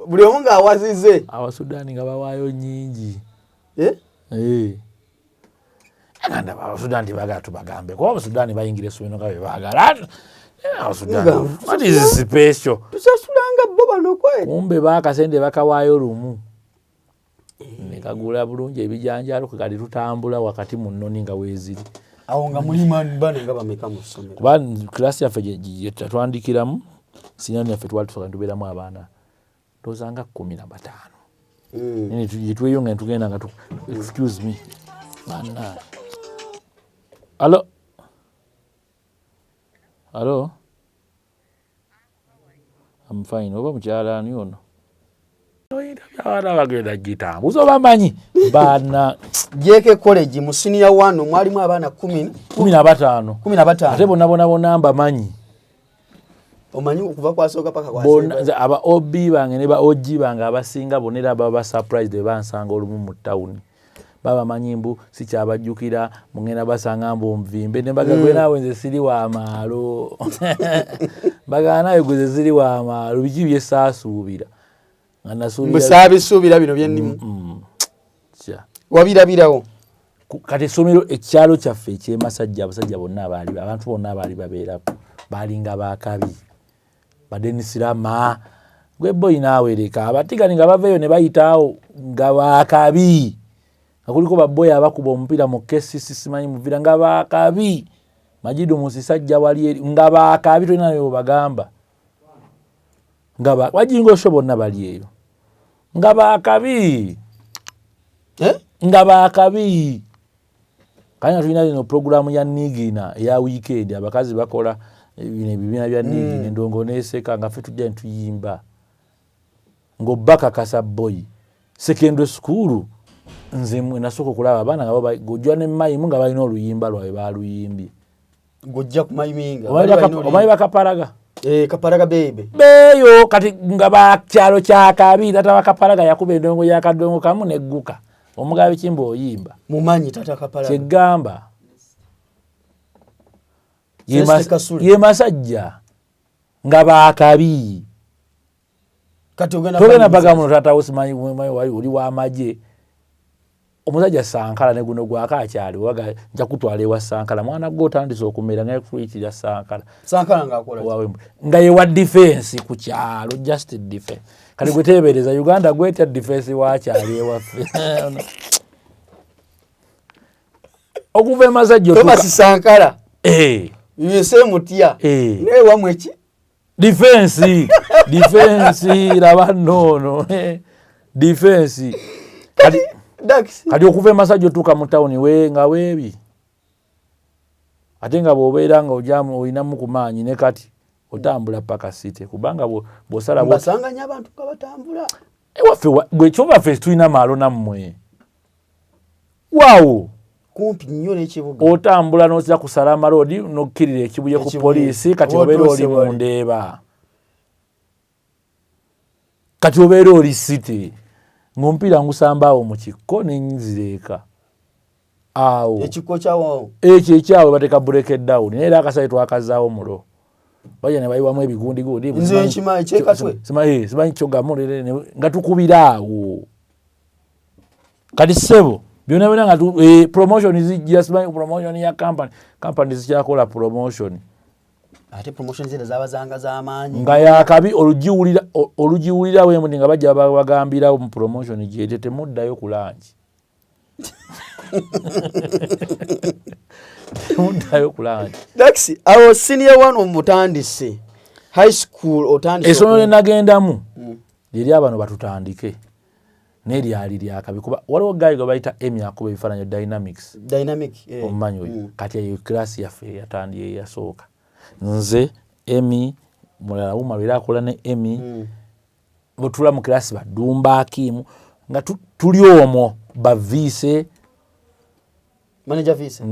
buli omu ng'awazize Abasudaani nga bawaayo nnyingi aganda Abasudaani tebagala tubagambe kuba Abasudaani bayingira essomero nga bwe baagala Abasudaani what is special tusasulanga bo bano kwe kumbe baakasente bakawaayo lumu ne kagula bulungi ebijanjalo kali tutambula wakati mu nnoni nga weeziri awo nga mulimu bano nga bameka mu ssomero kuba klasi yaffe gye twandikiramu sinani yaffe twali tusobola tubeeramu abaana tozanga 15 nene tweyonga ne tugenda nga excuse me bana Hello? I'm fine. Oba mukyala ani ono? Abaana bagenda gitambuza oba manyi baana JK College mu senior 1 mwalimu abaana 15 ate bonna mbamanyi omanyi okuva kwasooka paka kwasooka aba OB bange ne ba OG bange abasinga bonera baba surprised bansanga olumu mu town baba manyimbu sikyabajjukira mungenda basanga mbu mvimbe ne bagagwe nawe nze siri wa maalo bagana nawe gwe siri wa maalo biki bye saasuubira musabisuubira bino byenimu wabirabirawo kati essomero ekyalo kyaffe ekyemasajja abasajja bonna abantu bonna abaali babeera balinga bakabi badenisirama gwe boyi naawereka abatigani nga baveeyo ne bayitaawo nga bakabi nga kuliko baboyi abakuba omupiira mu KCC simanyi muvira nga bakabi Majidu Musisajja wali eri nga bakabi tolina nayo bagamba nga wajingo osho bonna bali eyo nga bakabi nga bakabi kanya tulina ino programu ya Nigina ya weekend abakazi bakola ebibiina bya Nigina ndongo neseka nga ffe tujja ntuyimba ng'obbaka kasa boy secondary school nze nasooka okulaba abaana nga gojja ne mayimu nga balina oluyimba lwabwe baluyimbye gojja ku mayiminga omayi bakaparaga kaparaga bebe beyo kati nga bakyalo kyakabi tata bakaparaga yakuba endongo yakadongo kamu negguka omugabe kimba oyimba mumanyi tata kaparaga kyegamba ye Masajja nga bakabi kati togenda bagamu tata osimanyi oli wa maje omusajja Sankala ne guno gwakakyali waga nja kutwala ewa Sankala mwana gwo tandise okumera nga kuyitira Sankala nga akola nga ye wa defense ku kyalo just defense kali gwetebereza Uganda gwetya defense wakyali ewaffe okuva emazajjo Thomas Sankara yese mutya ne wamweki defense laba nono defense kali okuva emasajjo tuka mu town we nga webi ate nga bw'obeera nga ojamu olinamu ku maanyi ne kati otambula paka site kubanga bw'osala basanganya abantu nga batambula ewaffe gwe kyobaffe tulina maalo nammwe waawo kumpi nnyo n'ekibuga otambula n'ozira ku Salama Road n'okkirira ekibuye ku poliisi kati obeera oli mu Ndeeba kati obeera oli city ng'omupiira ngusambaawo mu kikko n'enzireeka awo ekikko kyawo ekyo ekyawe bateeka break down era akasayi twakazaawo mulo bajja ne bayiwamu ebigundi nze nkima ekyekatwe simanyi kyogamulere nga tukubira awo kati ssebo byonna byonna nga promotion zijja simanyi promotion ya company zikyakola promotion ate promotion zino zabazanga z'amaanyi nga yakabi olugiwulira wemu nga bajja bagambirawo mu promotion gyete temuddayo ku langi temuddayo ku langi Daxi awo senior one omutandise high school otandise essomero lye nagendamu lyeri abano batutandike n'eryali lyakabi kuba waliwo gayi gwe bayita Emmy akuba ebifaananyi dynamic omumanyi oyo kati eyo class yaffe yatandie yasooka nze Emmy mulala wuma lwera akola ne Emmy bwetula mu class badumba akimu nga tuli omwo bavise manager vise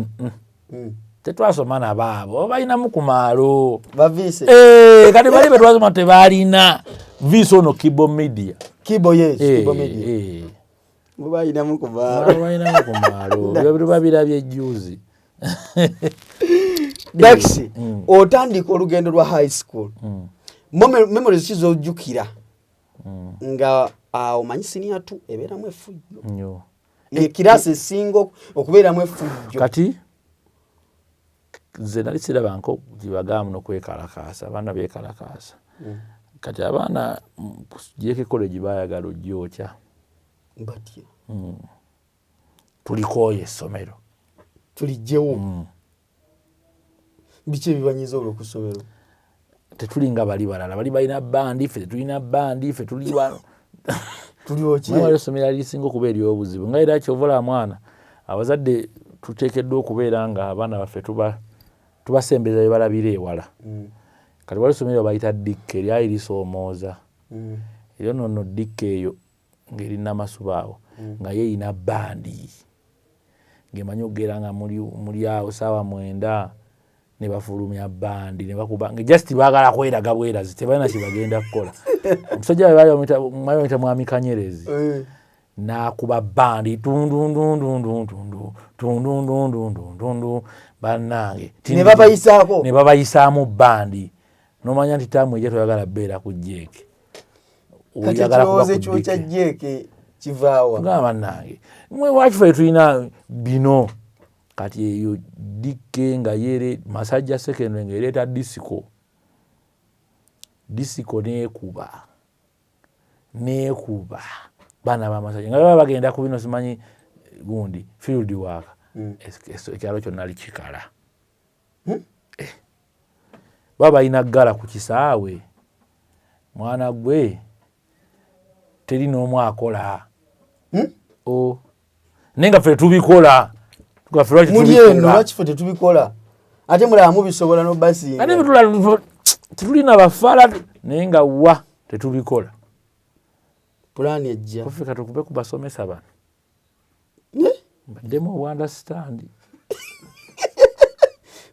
tetwasoma nabaabo balinamu ku maalo bavise kati bali betwasoma tebalina vise ono Kibo Media balinamu ku maalo byo babirabye juzi Daxi otandika olugendo lwa high school memories kizojjukira nga omanyi senior 2 ebeeramu effujjo ekirasi esinga okubeeramu effujjo kati nze nali sirabanko gibagaamu n'okwekalakaasa abaana beekalakaasa kati abaana JK college baayagala ojjookya batya tulikooyo essomero tulijjewo biki ebibanyiza olw'okusomero tetulinga bali balala bali balina bandi ffe tetulina bandi ffe tuli wano tulioki essomero lisinga okuba ery'obuzibu nga era kyovola mwana abazadde tuteekeddwa okubeera nga abaana baffe tubasembeza bye balabira ewala kati wali essomero bayita dikka eryali lisoomooza era nno dikka eyo ng'erina amasubaawo nga yeeyina bandi ng'emanyi okugera nga muli awo saawa 9 ne bafulumya bandi ne bakuba nga just baagala kweraga bwerazi tebalina kibagenda kukola omusajja we bayita mwami Kanyerezi n'akuba bandi tundundundundundundundundundundu bannange ne babayisaamu bandi n'omanya nti taamu ejja toyagala beera ku jeeke oyagala kuba ku jeeke kivaawa nga bannange mwe wakife tulina bino kati eyo dikke nga yere Masajja secondary ng'ereeta disiko neekuba baana b'Amasajja nga baba bagenda ku bino simanyi gundi field work ekyalo kyonna likikala baba balina ggala ku kisaawe mwana gwe teri n'omu akola naye nga ffe tubikola muli eno lwaki ffe tetubikola ate mulaba mubisobola n'obasinga ate tetulina bafaala naye nga wa tetubikola pulaani ejja kufika tukube kubasomesa bano baddemu obwandastandi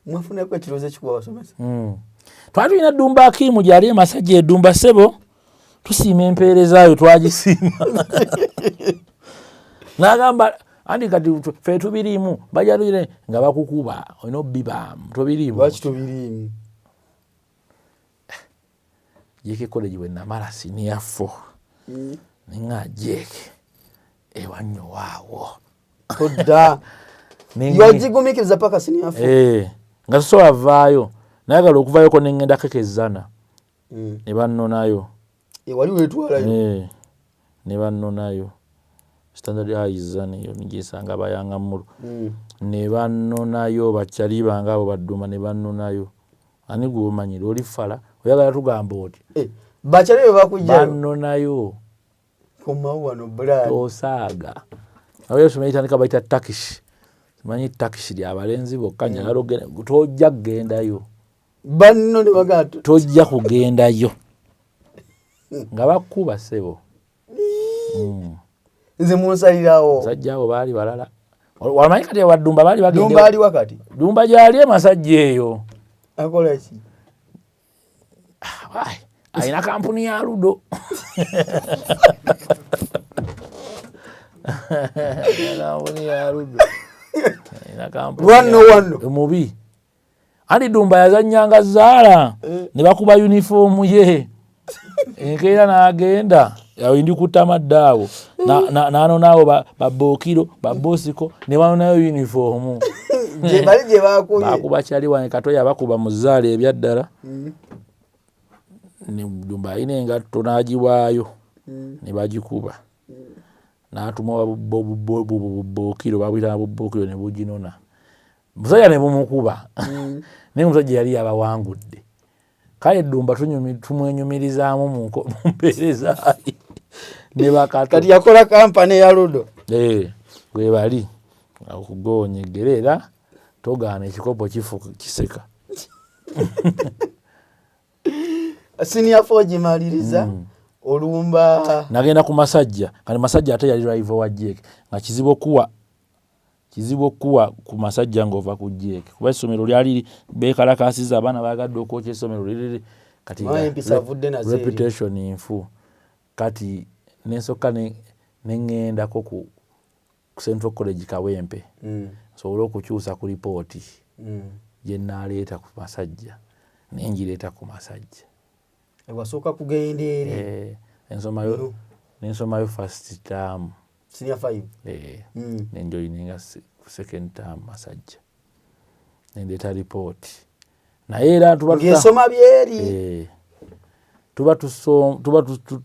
mwafunako ekirowoozo ekikuba basomesa twali tulina Ddumba Akimu gyali emasajja Eddumba ssebo tusiima empeerezaayo twagisiima n'agamba andi kati ffe tubiriimu bajja tugire nga bakukuba olina obbibaamu tubiriimu lwaki tubiriimu JK college bwe namala senior 4 ninga JK ewannyo waawo todda yagigumikiriza paka senior 4 nga so avaayo nayagala okuvaayo ko nengenda kekezana ne bannonayo wali wetwalayo ne bannonayo Standard Aiza niyo ngisanga bayanga mulu ne bannonayo bakyali banga abo badduma ne bannonayo ani gwomanyira oli fala oyagala tugamba oti bakyali bakujja bannonayo komawa no brand osaaga ayo sumayitandika bayita takishi manyi takishi lya balenzi bokkanya galogene tojja kugendayo banno ne bagato tojja kugendayo nga bakuba sebo nze munsalirawo sajjaawo baali balala wamanyi kati abaddumba baali bagenda Dumba ali wakati Dumba gyali emasajja eyo akola ki alina kampuni ya Ludo kampuni ya Ludo wanno mubi andi Dumba yazannyanga Zaala ne bakuba uniform ye enkeera n'agenda yawindi kutamadde n'anonaawo babbookiro babbosiko ne banonayo uniform gye bakuba kyali wane Katoya bakuba mu Zaala ebyaddala ne Dumba alina engatto n'agiwaayo ne bagikuba n'atuma bubbookiro babuyita bubbookiro ne buginona musajja ne bumukuba naye omusajja yali yabawangudde kale Dumba tumwenyumirizaamu mu mpeereza ne bakato kati yakola kampani ya Ludo gwe bali okugoonyegera era togaana ekikopo kiseka senior forge maliriza olumba nagenda ku Masajja kali Masajja ate yali rival wa Jake nga kizibu okuwa ku Masajja ng'ova ku Jake kuba essomero lyali beekalakaasiza abaana bagadde okwokya essomero liriri kati reputation nfu kati nensokka neŋŋendako ku Central College Kawempe nsobole okukyusa ku lipooti gye nnaaleeta ku Masajja nengireeta ku Masajja wasooka kugenda eri nensomayo first term senior 5 nenjoyininga second term Masajja nendeeta lipooti naye era ngesoma byeri tuba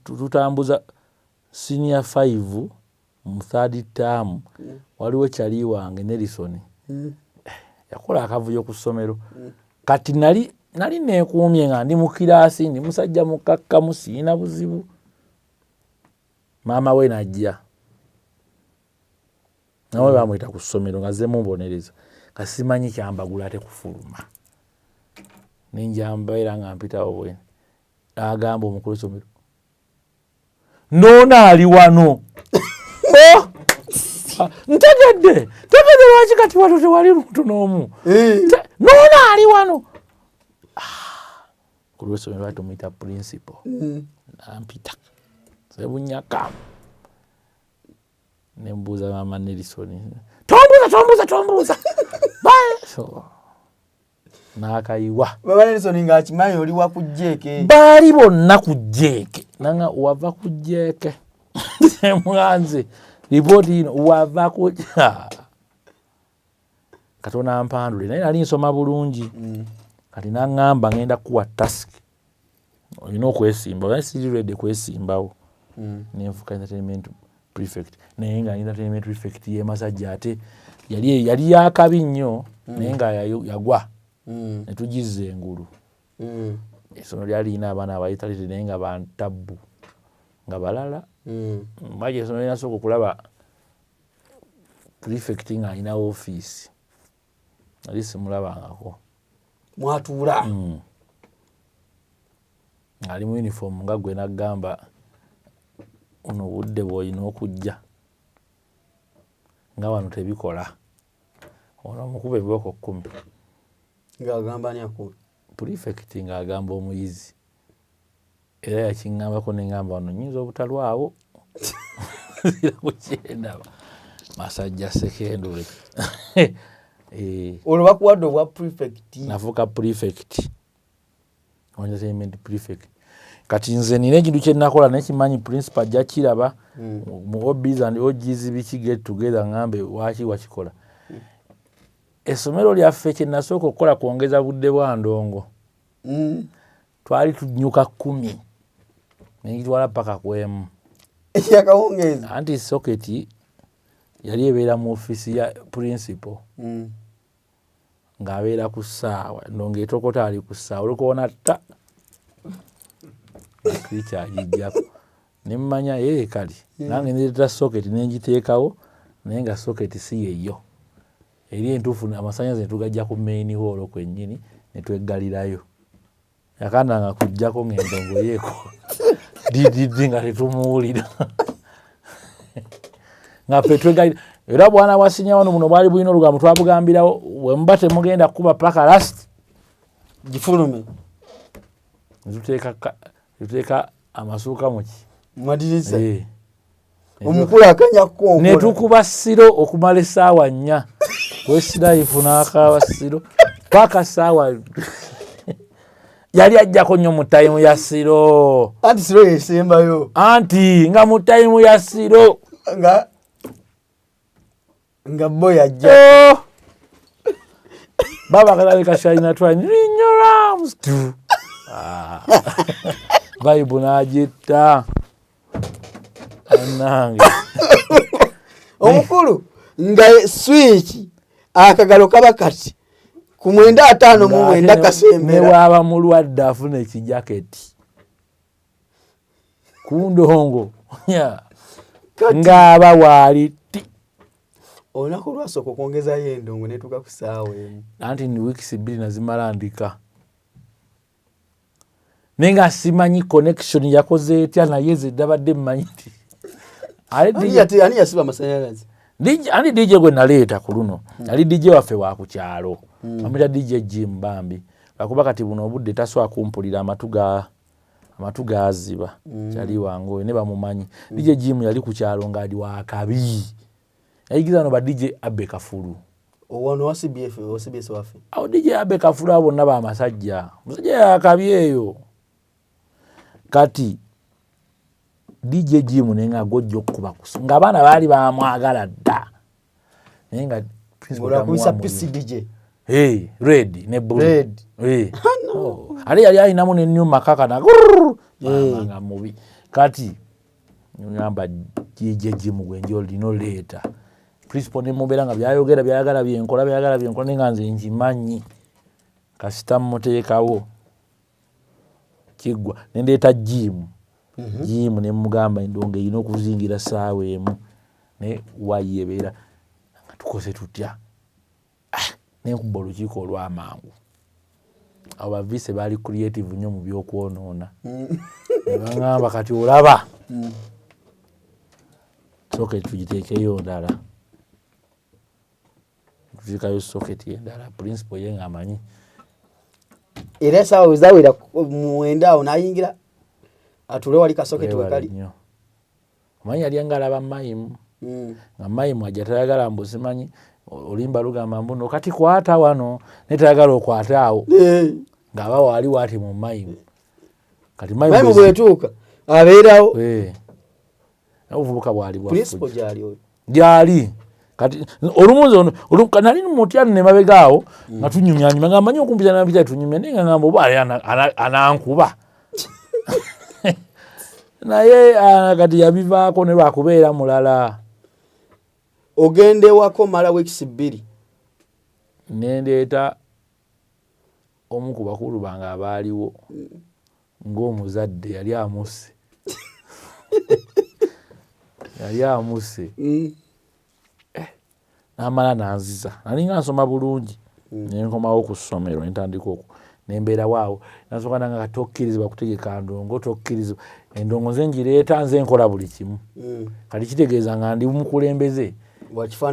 tutambuza senior 5 mu third term waliwo kyali wange Nelson yakola akavuyo ku ssomero kati nali neekuumye nga ndi mu kiraasi ndi musajja mukakkamu siina buzibu maama we najja nawe bamwyita ku ssomero nga zze mumbonereza nga simanyi kyambagula ate kufuluma nenjamba era nga mpitawo bwene agamba omukulu w'essomero noona ali wano ntegedde lwaki kati wano tewali muntu n'omu noona ali wano omukulu w'essomero lwati omuyita principal nampita sebunyaka nembuuza maama Nelson tombuuza so n'akayiwa baba Nelson ng'akimanyi oli wa ku Jeke baali bonna ku Jeke nanga wava ku Jeke mwanze lipooti ino wava ku Katonda mpandule naye nali nsoma bulungi kati naŋŋamba ngenda kuwa task olina okwesimba naye siri ready kwesimbawo nenfuka entertainment prefect naye nga entertainment prefect ye Masajja ate yali yakabi nnyo naye nga yagwa netugizza engulu essomero lyali lina abaana abayitalite naye nga bantabbu nga balala mbaje essomero linasooka okulaba prefect nga alina ofiisi ali simulabangako mwatuula ali mu uniform nga gwe nagamba ono budde bw'olina okujja nga wano tebikola ono omukuba ebibooko 10 ng'agamba ani akuba prefect ng'agamba omuyizi era yakiŋŋambako neŋŋamba wano nnyinza obutalwawo zira kukyendaba Masajja sekendule olwo bakuwadde obwa prefect nafuuka prefect entertainment prefect kati nze nina ekintu kye nakola nekimanyi principal ajja kiraba mu OBs and OGs biki get together ngambe waki wakikola essomero lyaffe kye nasooka okukola kwongeza budde bwa ndongo twali tunyuka 10 Nengitwala paka kwemu. Yakawongeza. Anti soketi yali ebeera mu office ya principal. Ng'abeera ku ssaawa ng'etokota ali ku ssaawa olikoona ta kricha agijjako ne mmanya kali nange ndeeta soketi nengiteekawo naye nga soketi si yeyo eri entuufu amasannyalaze ne tugajja ku main hall kwennyini ne tweggalirayo yakandanga kujjako ng'endongo yeeko dididi nga tetumuwulira nga ffe tweggalira era bwana bwasinya wano muno bwali bulina olugambo twabugambirawo bwe muba temugenda kuba paka last gifulume tuteeka amasuuka muki madirisa omukulu akanya kukongola ne tukuba ssiro okumala essaawa 4 wesiraifu n'akaaba ssiro paka ssaawa yali ajjako nnyo mu tayimu ya ssiro anti siro yesembayo anti nga mu tayimu ya ssiro nga boy ajja baba kalabika shalina twine rinyo rams tu Bible n'agitta anange omukulu nga switch akagalo kaba kati ku 9:59 kasembera ne waba mulwadde afuna ekijaketi ku ndongo ng'aba waali olunaku lwasooka okwongezayo endongo netuuka ku ssaawa emu anti ni weeks 2 nazimala ndika naye nga simanyi connection yakoze etya naye ze dabadde mmanyi nti ani yasiba amasannyalaze ani DJ gwe naleeta ku luno ali DJ waffe wa ku kyalo amuyita DJ Jim Bambi lwakuba kati buno obudde tasobola kumpulira amatu gaaziba kyali wange ne bamumanyi DJ Jim yali ku kyalo ng'ali wa kabi yayigiza no ba DJ Abbe Kafulu owano wa CBS waffe awo DJ Abbe Kafulu abo bonna bamasajja musajja yakabi eyo kati DJ Jim nenga gojjo okuba kuso ng'abaana baali bamwagala dda naye nga olakuisa PC DJ red ne blue red ali yali ayinamu n'ennyuma kaka na nga mubi kati nyamba DJ Jim gwenjo lino leeta principal ne mubera nga byayogera byayagala byenkola nenga nze njimanyi kasita muteekawo kigwa nendeeta Jim Jim ne mugamba endongo erina okuzingira ssaawa emu ne wayebeera nga tukose tutya nenkuba olukiiko olw'amangu abo bavise baali creative nnyo mu byokwonoona ne baŋŋamba kati olaba soketi tugiteekeyo ndala tuzikayo soketi endala principal ye ng'amanyi era essaawa wezawera 9 awo n'ayingira atule wali kasoketi wekali omanyi yali ngalaba mayimu nga mayimu ajja tayagala mbu simanyi olimba lugamba mbuno kati kwata wano netayagala okwata awo ng'aba waali waati mu mayimu kati mayimu bwetuuka abeerawo obuvubuka bwali principal gyali kati olumunzi nali mutya ne mabegaawo nga tunyumyanyuma nga mmanyi okumpita nampita tunyumya naye nga ngamba oba anankuba naye kati yabivaako ne lwakubeera mulala ogende wako mala weeks 2 nendeeta omu ku bakulu bange abaaliwo ng'omuzadde yali amuse n'amala nanziza nalinga nsoma bulungi nenkomawo ku ssomero nentandika okwo nembeera waawo nasooka nanga kati tokkirizibwa kutegeka ndongo tokkirizibwa endongo nze ngireeta nze nkola buli kimu kati kitegeeza nga ndi mukulembeze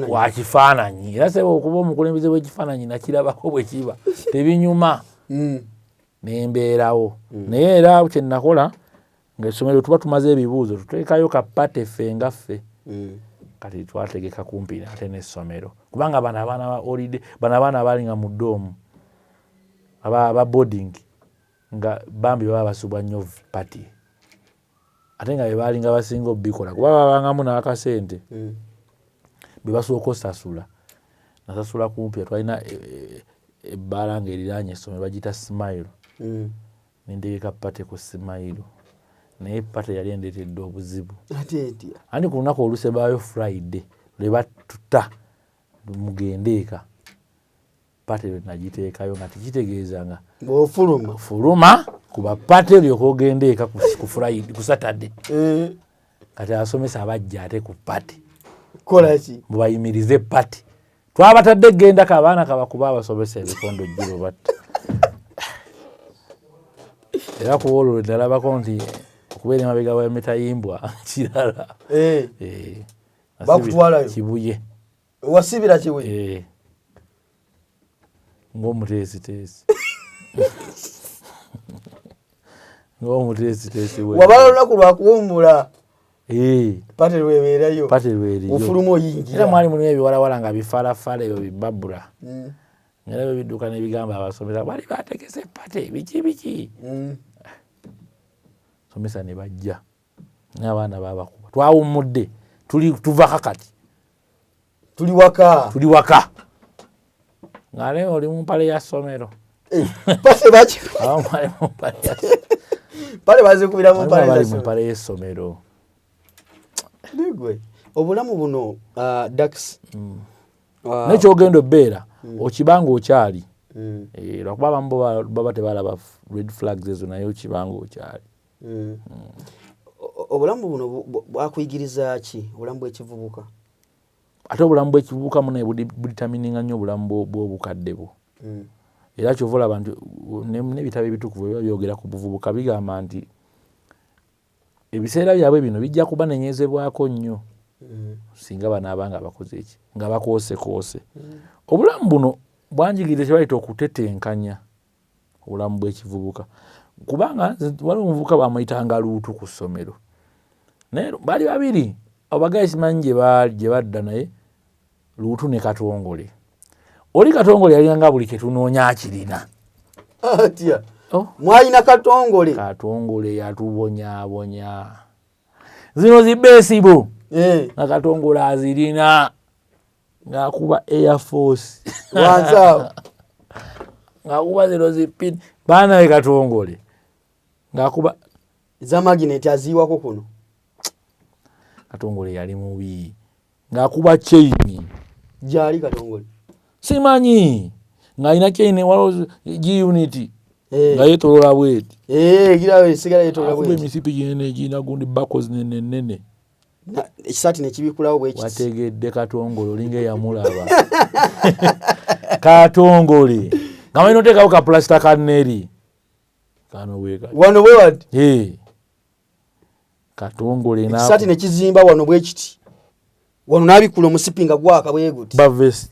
wakifaananyi era sebe okuba omukulembeze w'ekifaananyi nakirabako bwe kiba tebinyuma nembeerawo naye era kyenakola ng'essomero tuba tumaze ebibuuzo tuteekayo kapate ffe nga ffe kati twategeka kumpi ate n'essomero kubanga bano abaana ba holiday bano abaana abaali nga mu ddoomu aba boarding nga bambi baba basubwa nnyo pati ate nga bebaali nga basinga obikola kuba babangamu n'akasente bwe basooka osasula nasasula kumpi twalina ebbaala ng'eriraanye essomero bagita Smile nentegeka pate ku Smile naye pate yali endeetedde obuzibu ate ku lunaku olusembayo Friday lwe batuta mugende eka pate lwe nagiteekayo nga tekitegeeza nga fuluma kuba pate olyoka ogende eka ku Friday ku Saturday kati abasomesa abajja ate ku pate kolaki mubayimirize pate twabatadde genda kabaana kabakuba abasomesa ebikondo jjiro batta era ku olwo nalabako nti okubeera emabega wa metayimbwa kirala bakutwalayo Kibuye wasibira Kibuye ng'omuteesiteesi ng'omuteesiteesi wabala olunaku lwakuwummula pate lwebeerayo ofuluma oyingira era mwali mulimu ebiwalawala nga bifalafala ebyo bibabula era bwe bidduka n'ebigamba abasomesa bali bategese pate biki somesa ne bajja n'abaana babakuba twawummudde tuva kakati tuli waka ng'ale oli mu mpale ya ssomero pate baki pale bazikubira mu mpale y'essomero Bigwe obulamu buno Dax nekyogenda obbeera okibanga okyali lwakuba abamu baba tebalaba red flags ezo naye okibanga okyali obulamu buno bwakuyigiriza ki obulamu bw'ekivubuka ate obulamu bw'ekivubuka munaye buditamininga nnyo obulamu bw'obukadde bwo era kyova olaba nti n'ebitabo ebitukuvu biba byogera ku buvubuka bigamba nti ebiseera byabwe bino bijja kuba nenyezebwako nnyo singa banaaba nga bakoze eki nga bakoosekoose obulamu buno bwanjigiriza kyebayita okutetenkanya obulamu bw'ekivubuka kubanga waliwo omuvubuka bamuyitanga Luutu ku ssomero naye baali babiri abagayi simanyi gye badda naye Luutu ne Katongole oli Katongole yalina buli ketunoonya akirina atya mwalina Katongole yatubonyaabonya zino zibeesibo nga Katongole azirina ng'akuba Air Force ng'akuba zino zipini baana we Katongole ng'akuba za magnet aziiwako kuno Katongole yali mubi ng'akuba chain gyali Katongole simanyi ng'alina chain waliwo G-Unity nga yetolola bweti girawe sigala yetolola bweti emisipi gyene gina gundi bakos nene ekisati nekibikulawo bwekiti wategedde Katongole olinga eyamulaba Katongole nga balina oteekawo ka plasita kaneri kano wano bwe wati Katongole ekisati nekizimba wano bwekiti wano nabikula omusipi nga gwaka bweguti bavest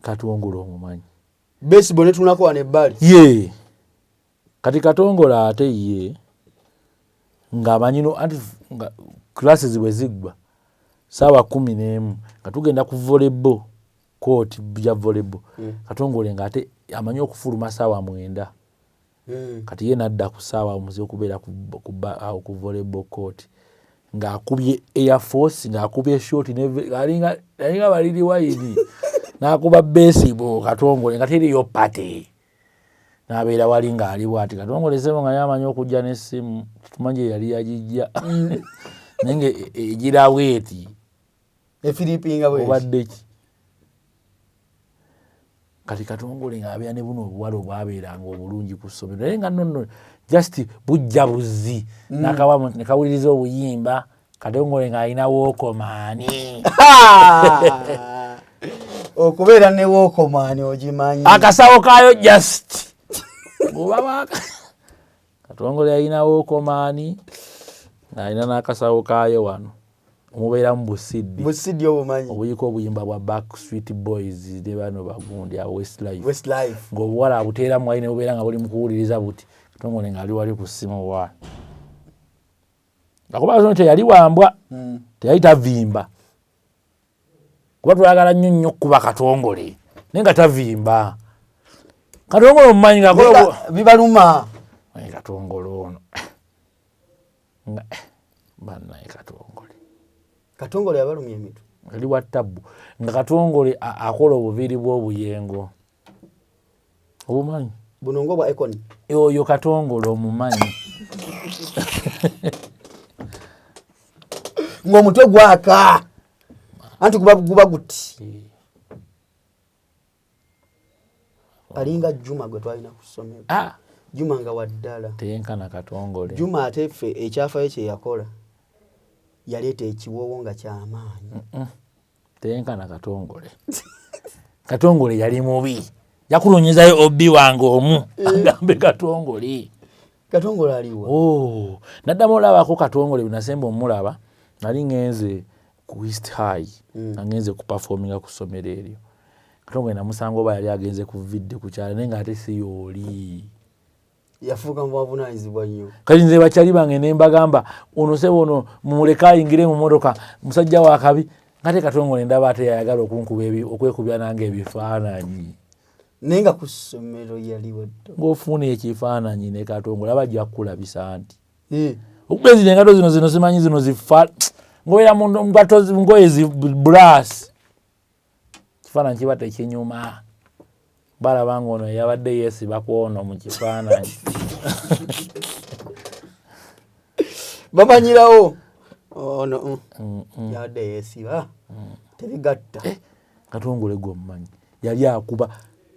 Katongole omumanyi baseball netunako wano ebbali kati Katongole ate ye ng'amanyino anti classes bwe ziggwa saawa 11 nga tugenda ku volleyball court ya volleyball Katongole ng'ate amanyi okufuluma saawa 9 kati ye nadda ku saawa omuze okubeera ku volleyball court ng'akubye Air Force ng'akubye short alinga baliri wayini n'akuba baseball Katongole nga teriyo pate n'abeera wali ng'ali bwati Katongole sebo nga yamanyi okujja n'essimu tumanyi yali yagijja naye nga egira bweti efilipinga bweti obadde ki kati Katongole ng'abeera ne buno obuwala obwabeeranga obulungi ku ssomero naye nga nonno just bujja buzzi n'akawamu ne kawuliriza obuyimba Katongole ng'alina wookomaani okubeera ne wookomaani ogimanyi akasawo kaayo just oba Katongole yalina wookomaani ng'alina n'akasawo kaayo wano omubeeramu busidi obumanyi obuyiko obuyimba bwa Backstreet Boys ne bano bagundi abo Westlife ng'obuwala abuteeramu wali ne bubeera nga buli mu kuwuliriza buti Katongole ng'ali wali ku ssimu wa akuba zono teyali wambwa teyali tavimba kuba twagala nnyo kuba Katongole naye nga tavimba Katongole omumanyi ng'akola bibaluma Katongole ono bannaye Katongole yabalumya emitwe ali wa ttabu nga Katongole akola obuviiri bw'obuyengo obumanyi bunongo bwa Econ oyo Katongole omumanyi ng'omutwe gwaka anti guba guti alinga Juma gwe twalina ku ssomero. Juma nga waddala teyenkana Katongole. Juma ate ffe ekyafayo kye yakola yaleeta ekiwoowo nga ky'amaanyi. Teyenkana Katongole. Katongole yali mubi yakulonyezayo obbi wange omu agambe Katongole. Katongole aliwa naddamu olabako Katongole nasemba omulaba nali ngenze ku East High ngenze ku performinga ku ssomero eryo. Katongole namusanga oba yali agenze ku vidde ku kyalo naye ng'ate si yooli yafuuka mubavunaanyizibwa nnyo. Kati nze bakyali bange ne mbagamba ono sebo ono mumuleka ayingire mu motoka musajja wa kabi ngate Katongole ndaba ate yayagala okwekubya nange ebifaananyi naye nga ku ssomero yali wadde ng'ofuna ekifaananyi ne Katongole abajja kukulabisa nti okubenzira engato zino simanyi zino zifa ngoera mu ngato ngoye zi brass kifaananyi kiba tekinyuma balaba ng'ono yabadde yeesiba kwono mu kifaananyi bamanyirawo ono yabadde yeesiba tebigatta. Katongole gw'omumanyi yali akuba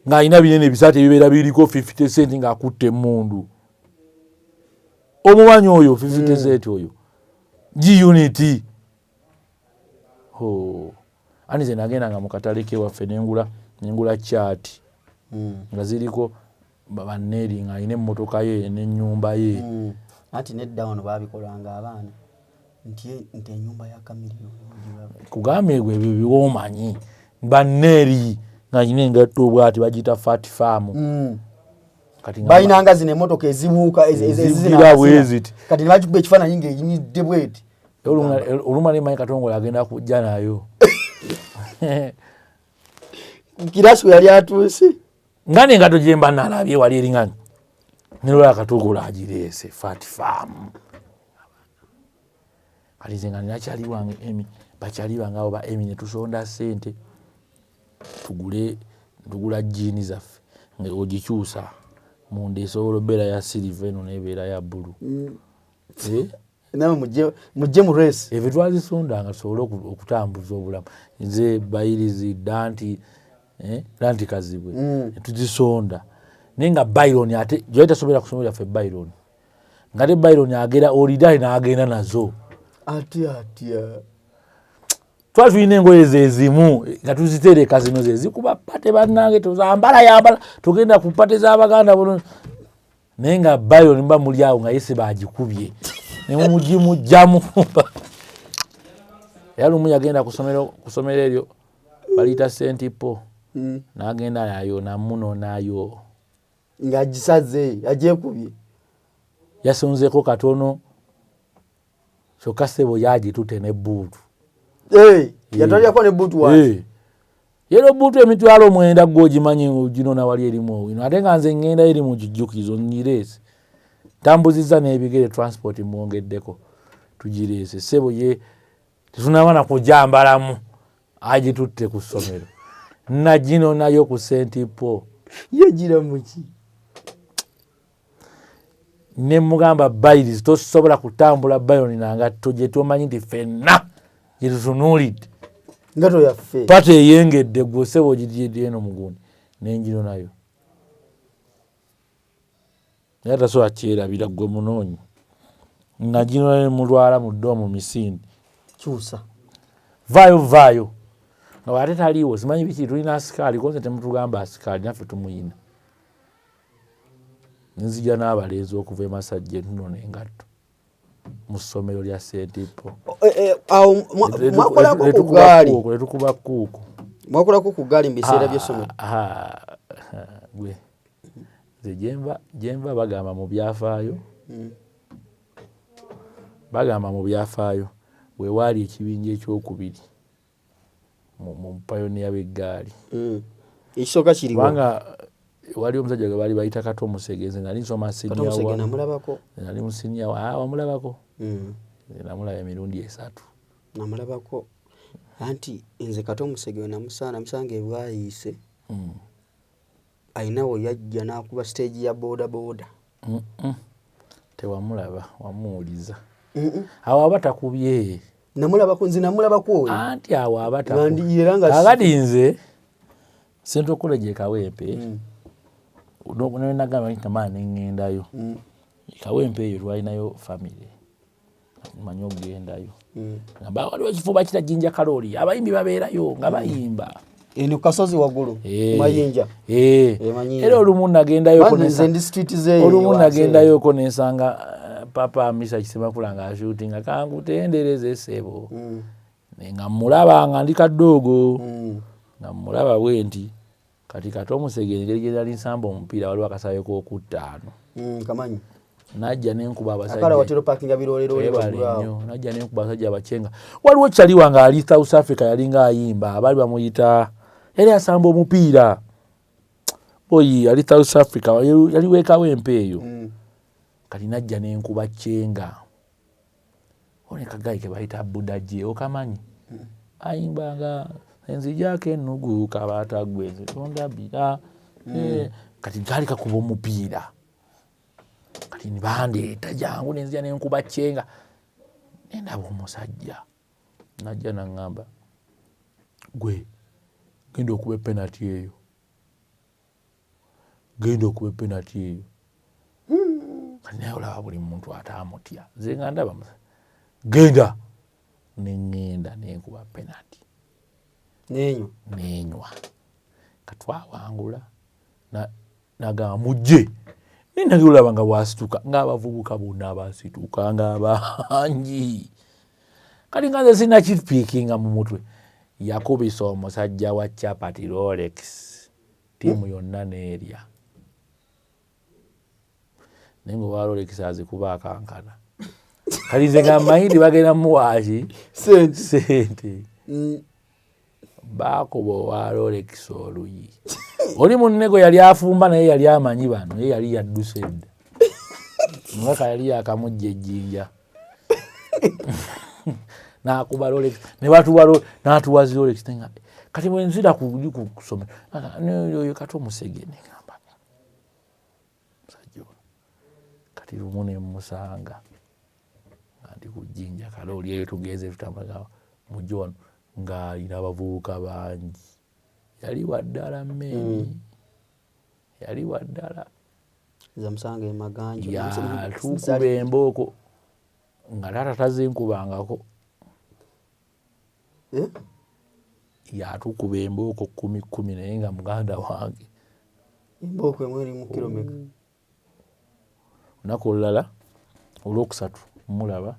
ng'alina binene ebisaati ebibeera biriko 50 cent ng'akutte emmundu omumanyi oyo 50 cent oyo G-Unity. Anize nagenda nga mu katale kewaffe nengula chaati nga ziriko banneeri ng'alina emmotoka ye n'ennyumba ye. Anti nedda wano baabikolanga abaana nti ennyumba ya Kamiliyoni kugamba ebyo biwoomanyi banneeri ng'alina engatto bw'ati bagiyita Fat Farm. Bayinanga zino emmotoka ezibuuka ezizira bweziti kati ne bakikuba ekifaananyi ng'enyidde bweti. Oluma nemanyi Katongole agenda kujja nayo Kirasu yali atuuse nga n'engato gye mba nalabye wali eringa nilwala Katongole agireese Fat Farm. Kati nze nga ninakyali wange bakyali bange abo ba Emi ne tusonda ssente tugula jiini zaffe nga ogikyusa munda esobola obbeera ya silver eno n'ebeera ya bbulu. nawe mujje mu race ebyo twazisondanga tusobole okutambuza obulamu. Nze Bayirizi Danti Kazibwe tuzisonda naye nga Byron ate gyali tasobola kusomera ffe Byron nga te Byron agera olidali n'agenda nazo atya twali tulina engoye zezimu nga tuzitereka zino zezikuba pate bannange tuzambala yambala tugenda ku pate z'Abaganda bulungi naye nga Byron mba muli awo nga yese bagikubye ne mujjamu yali omu yagenda ku ssomero eryo baliyita St. Paul n'agenda nayo namuno nayo ng'agisaze agyekubye yasonzeko katono kyokka ssebo yagitute ne bbuutu yatalyako ne bbuutu wange yero bbuutu emitwalo 9 gw'ogimanyi ginona wali erimu owino ate nga nze ngenda eri mu kijjukizo nyireese tambuzizza n'ebigere transport mwongeddeko tugireese ssebo ye tetunaba na kujambalamu agitutte ku ssomero nagino nayo ku St. Paul yegira muki ne mugamba Bayirizi tosobola kutambula Byron nangatto gye tumanyi nti ffenna gye tutunuulidde ngato yaffe pata eyengedde gwe ssebo giryedde eno mugundi n'engino nayo naye tasobola kyerabira gwe munoonyi nagino mulwala mu ddoomu Misinde kyusa vaayo nga ate taliiwo simanyi biki tulina asikaali konse temutugamba asikaali naffe tumuyina nzija n'abaleezi okuva e Masajja entunona engatto mu ssomero lya St. Paul awo mwakolako ku gaali letukuba kuuku mwakolako ku gaali mu biseera by'essomero gwe nze gyenva bagamba mu byafaayo wewaali ekibinja ekyokubiri mu payoniya b'eggaali ekisooka kiriwo kubanga wali omusajja gwe baali bayita Kato Musegeze nali nsoma nali mu siniya wamulabako namulaba emirundi 3 namulabako anti nze Kato Musegeze namusanga e Bwayiise ayinawo yajja n'akuba stage ya boda tewamulaba wamuwuliza awo abatakubye namulaba kunzi namulaba kwoyo anti awo abatakubandiiranga nze Central College Kawempe nagamba nti maani ngendayo Kawempe eyo twalinayo family manyi ogendayo ngamba waliwo ekifuba kirajinja kaloli abayimbi babeerayo nga bayimba eno kasozi waggulu mayinja era olumu nagendayoko nensanga papa Misa Kisemakula nga ashootinga kangutendereze ssebo nga mulaba nga ndi kadoogo nga mulaba bwe nti kati kati omusege engeri gye yali nsamba omupiira waliwo akasayo k'okuttaano kamanyi najja nenkuba abasajja akala watero parkinga birolero najja nenkuba abasajja abachenga waliwo kyaliwa nga ali South Africa yalinga ayimba abali bamuyita yali asamba omupiira boyi ali South Africa yali Kawempe eyo kati najja nenkuba chenga oneka gayi ke bayita budaje okamanyi ayimbanga enzijake enugu kabata gwezi tonda bira kati gali kakuba omupiira kati nibandeeta jangu nenzija nenkuba chenga nendaba omusajja najja naŋŋamba gwe genda okuba penalty eyo kati naye olaba buli muntu atamutya nze nga ndaba genda neŋŋenda nenkuba penalty nenywa katwawangula nagamba mujje ninagera olaba nga bwasituka ng'abavubuka bonna abasituka ng'abangi kati nga nze sinakipiikinga mu mutwe yakubisa omusajja wa Chapati Rolex tiimu yonna n'erya naye nga owa Rolex azikuba akankana kati nze nga mmayindi bagenda muwaaki sente baakuba owa Rolex oluyi oli munnego yali afumba naye yali amanyi bano ye yali yadduse dda mwaka yali yakamujja ejjinja nakuba Rolex ne n'atuwazi Rolex kati bwe nzira kusoma oyo kati omusege neŋŋamba musajja kati lumu ne musanga nga ndi ku jjinja kale oli eyo tugenze tutambula mujje wano ng'alina abavubuka bangi yali waddala mmeni yali waddala zamusanga emaganjo yatukuba embooko nga taata tazinkubangako yatukuba embooko 10 naye nga muganda wange embooko emwe eri mu kilomeka olunaku olulala olwokusatu mulaba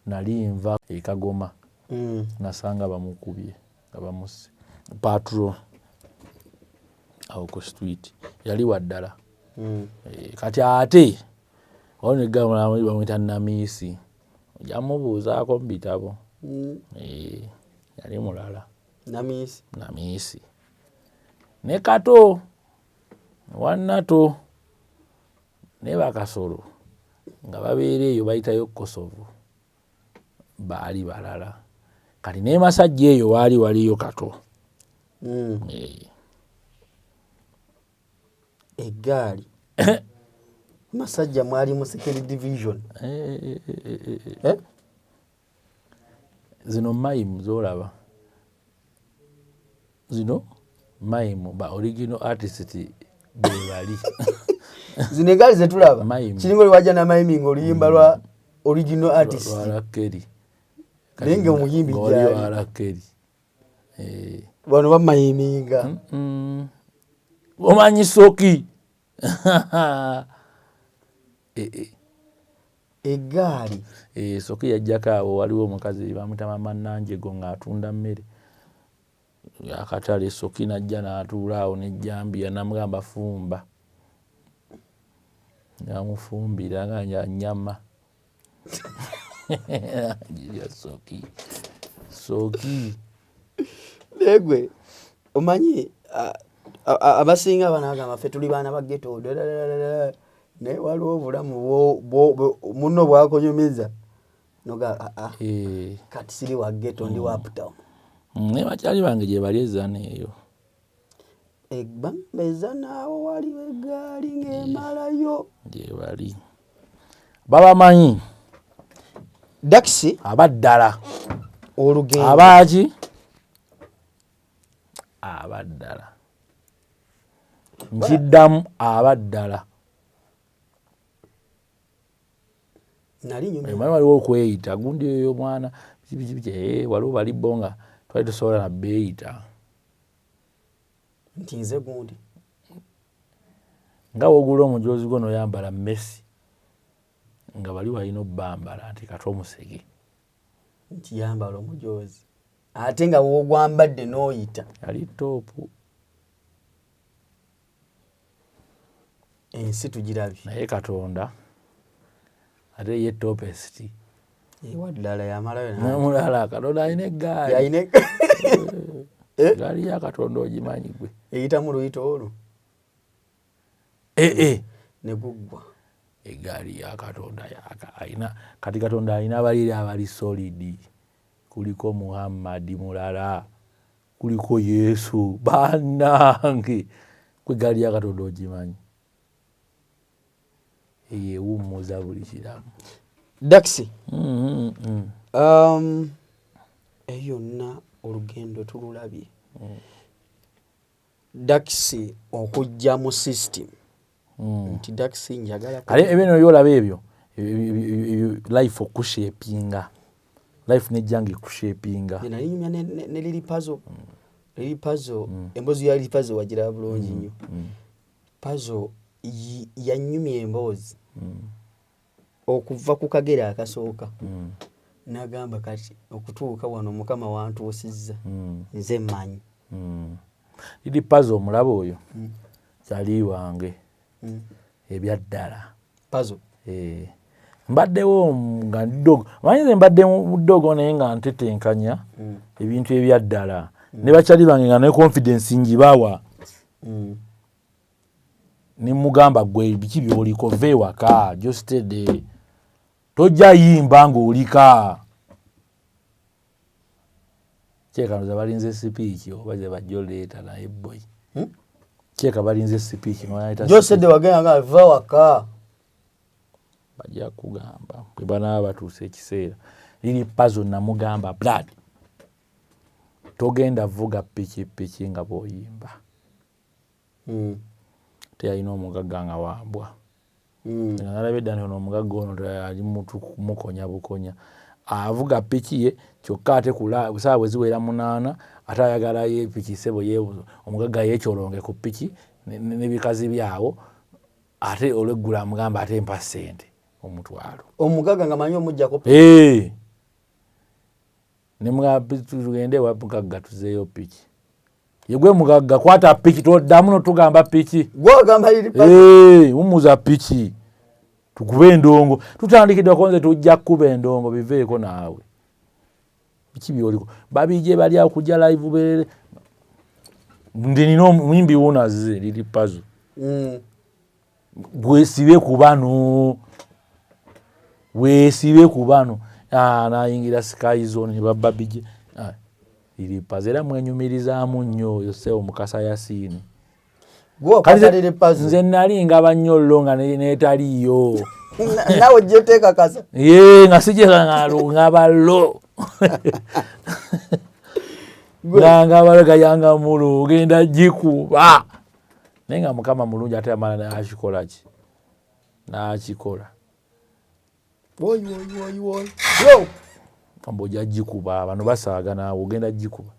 nali nva Kagoma nasanga bamukubye nga bamusse patro awo ku street yali waddala kati ate onegamba bamwita Namisi jamubuuzaako mu bitabo yali mulala Namisi ne Kato Wannato ne Bakasolo nga babeera eyo bayitayo Kosovo baali balala kati ne Masajja eyo waali waliyo Kato eggaali Masajja mwali mu second division zino mayimu zolaba zino mayimu ba original artist bali zino eggaali zetulaba kiringo liwajja na mayiminga oluyimba lwa original artist lwalakeri nenge omuyimbi gyali bano bamayiminga omanyi Soki eggaali Soki yajjako awo waliwo omukazi bamuyita Mama Nanjego ng'atunda mmere akatale Soki najja n'atuula awo n'ejjambiya namugamba fumba namufumbira nga nnyama jirya Soki negwe omanyi abasinga banagamba ffe tuli baana ba ghetto naye waliwo obulamu muno bwakonyumiza noga kati siri wa ghetto ndi wa uptown naye bakyali bange gye bali ezana eyo bambeza naawo waliwo eggaali ng'emalayo gye bali babamanyi Daxi abaddala olugendo abaki abaddala nkiddamu abaddala nali nyumya emanyi waliwo okweyita gundi eyo mwana waliwo balibbo nga twali tusobola na beeyita nti nze gundi nga wogula omujoozi gwo noyambala Messi nga bali walina obbambala nti kati omusege nti yambala omujoozi ate nga wogwambadde n'oyita yali toopu ensi tugirabye naye Katonda ate ye topesiti waddala yamalayo nomulala Katonda alina eggaali yayina gaali ya Katonda ogimanyi gwe eyitamu luyita olwo ne guggwa eggaali ya Katonda alina kati Katonda alina abaliri abali solidi kuliko Muhammadi mulala kuliko Yesu bannange kwe gaali ya Katonda ogimanyi eyewummuza buli kiramu Daxi eyo yonna olugendo tululabye Daxi okujja mu system nti Daxi njagala kale ebino byolaba ebyo life okushapinga life nejjanga ekushapinga nali nyumya ne lili puzzle emboozi ya lili puzzle wagira bulungi nnyo puzzle yanyumya emboozi okuva ku kagera akasooka nagamba kati okutuuka wano mukama wantuusizza nze mmanyi lili puzzle omulaba oyo kyali wange ebyaddala puzzle mbaddewo nga ddogo manyi nze mbadde mu ddogo naye nga ntetenkanya ebintu ebyaddala ne bakyali bange nga ne confidence ngibawa nimugamba gwe biki byoliko ve waka just de tojja yimba ng'olika kyekanoza balinze sipiiki oba ze bajjoleeta naye boy kyeka balinze sipiiki josede wagenda nga va waka bajja kugamba bwe banaaba batuusa ekiseera liri puzzle namugamba blood togenda vuga pikipiki nga bw'oyimba teyalina omugagga nga wambwa nga nalaba eddani ono omugagga ono ali mukonya bukonya avuga piki ye kyokka ate saawa bwe ziwera 8 ate ayagalayo epiki sebo omugagga yeekyolonge ku piki n'ebikazi byawo ate olweggula amugamba ate mpa ssente omutwalo omugagga nga manyi omujjako tugende ewa mugagga tuzeeyo piki yegwe mugagga kwata piki toddamu notugamba piki wumuza piki tukube endongo tutandikiddwako nze tujja kukuba endongo biveeko naawe biki byoliko babije bali akujja live berere ndi nina omuyimbi wunaze liri puzzle gwesibe ku bano nayingira Sky Zone ne bababije liri puzzle era mwenyumirizaamu nnyo yose omukasa Yasiini nze nali nga bannyollo nga neetaliyo nawe gyeteeka kasa nga sijeka ballo nga baloga yanga mulo ogenda gikuba naye nga Mukama mulungi ate amala nakikolaki nakikola amba ojja gikuba bano basaaga naawe ogenda gikuba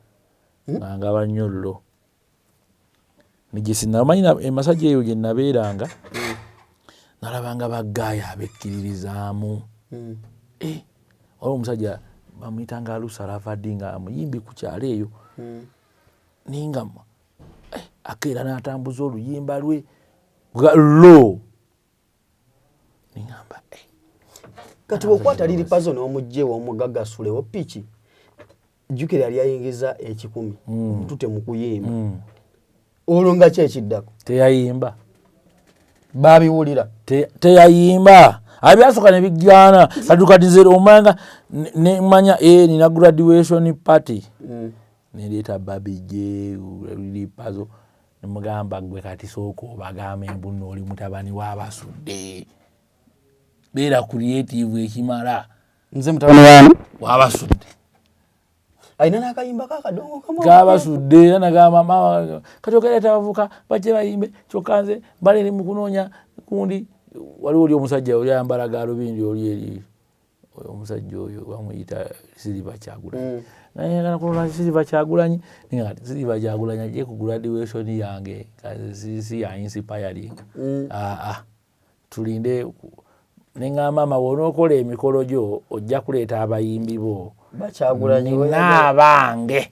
nga bannyollo nigisinamanyi emasajja eyo gye nabeeranga nalabanga baggaaya abekkiririzaamu waliwo omusajja bamuyitanga Alusalavadi nga muyimbi ku kyalo eyo ninga akeera n'atambuza oluyimba lwe lo ningamba kati bwokwata liri puzzle n'omugjewo omugagga asulewo piki jjukira yali ayingiza 10 omutute mu kuyimba olwo nga ki ekiddako teyayimba babiwulira teyayimba abyasooka ne bigana kadukadizera omanga nemanya nina graduation party neleeta babije liri puzzle nemugamba gwe kati sooka obagamba embuno oli mutabani w'abasudde beera creative ekimala nze mutabani wano wabasudde aina n'akayimba kakadongo kamu kabasudde era nagamba mama kati okereeta abavuka bajje bayimbe kyokka nze mbaleni mu kunoonya kundi waliwo oli omusajja oli ayambala gaalubindi oli eri omusajja oyo bamuyita Silver Kyagulanyi nayagala kulola Silver Kyagulanyi ngati Silver Kyagulanyi ajje ku graduation yange si ya inspiring tulinde nenga mama wonookola emikolo gyo ojja kuleeta abayimbi bo Bakyagulanyi n'abange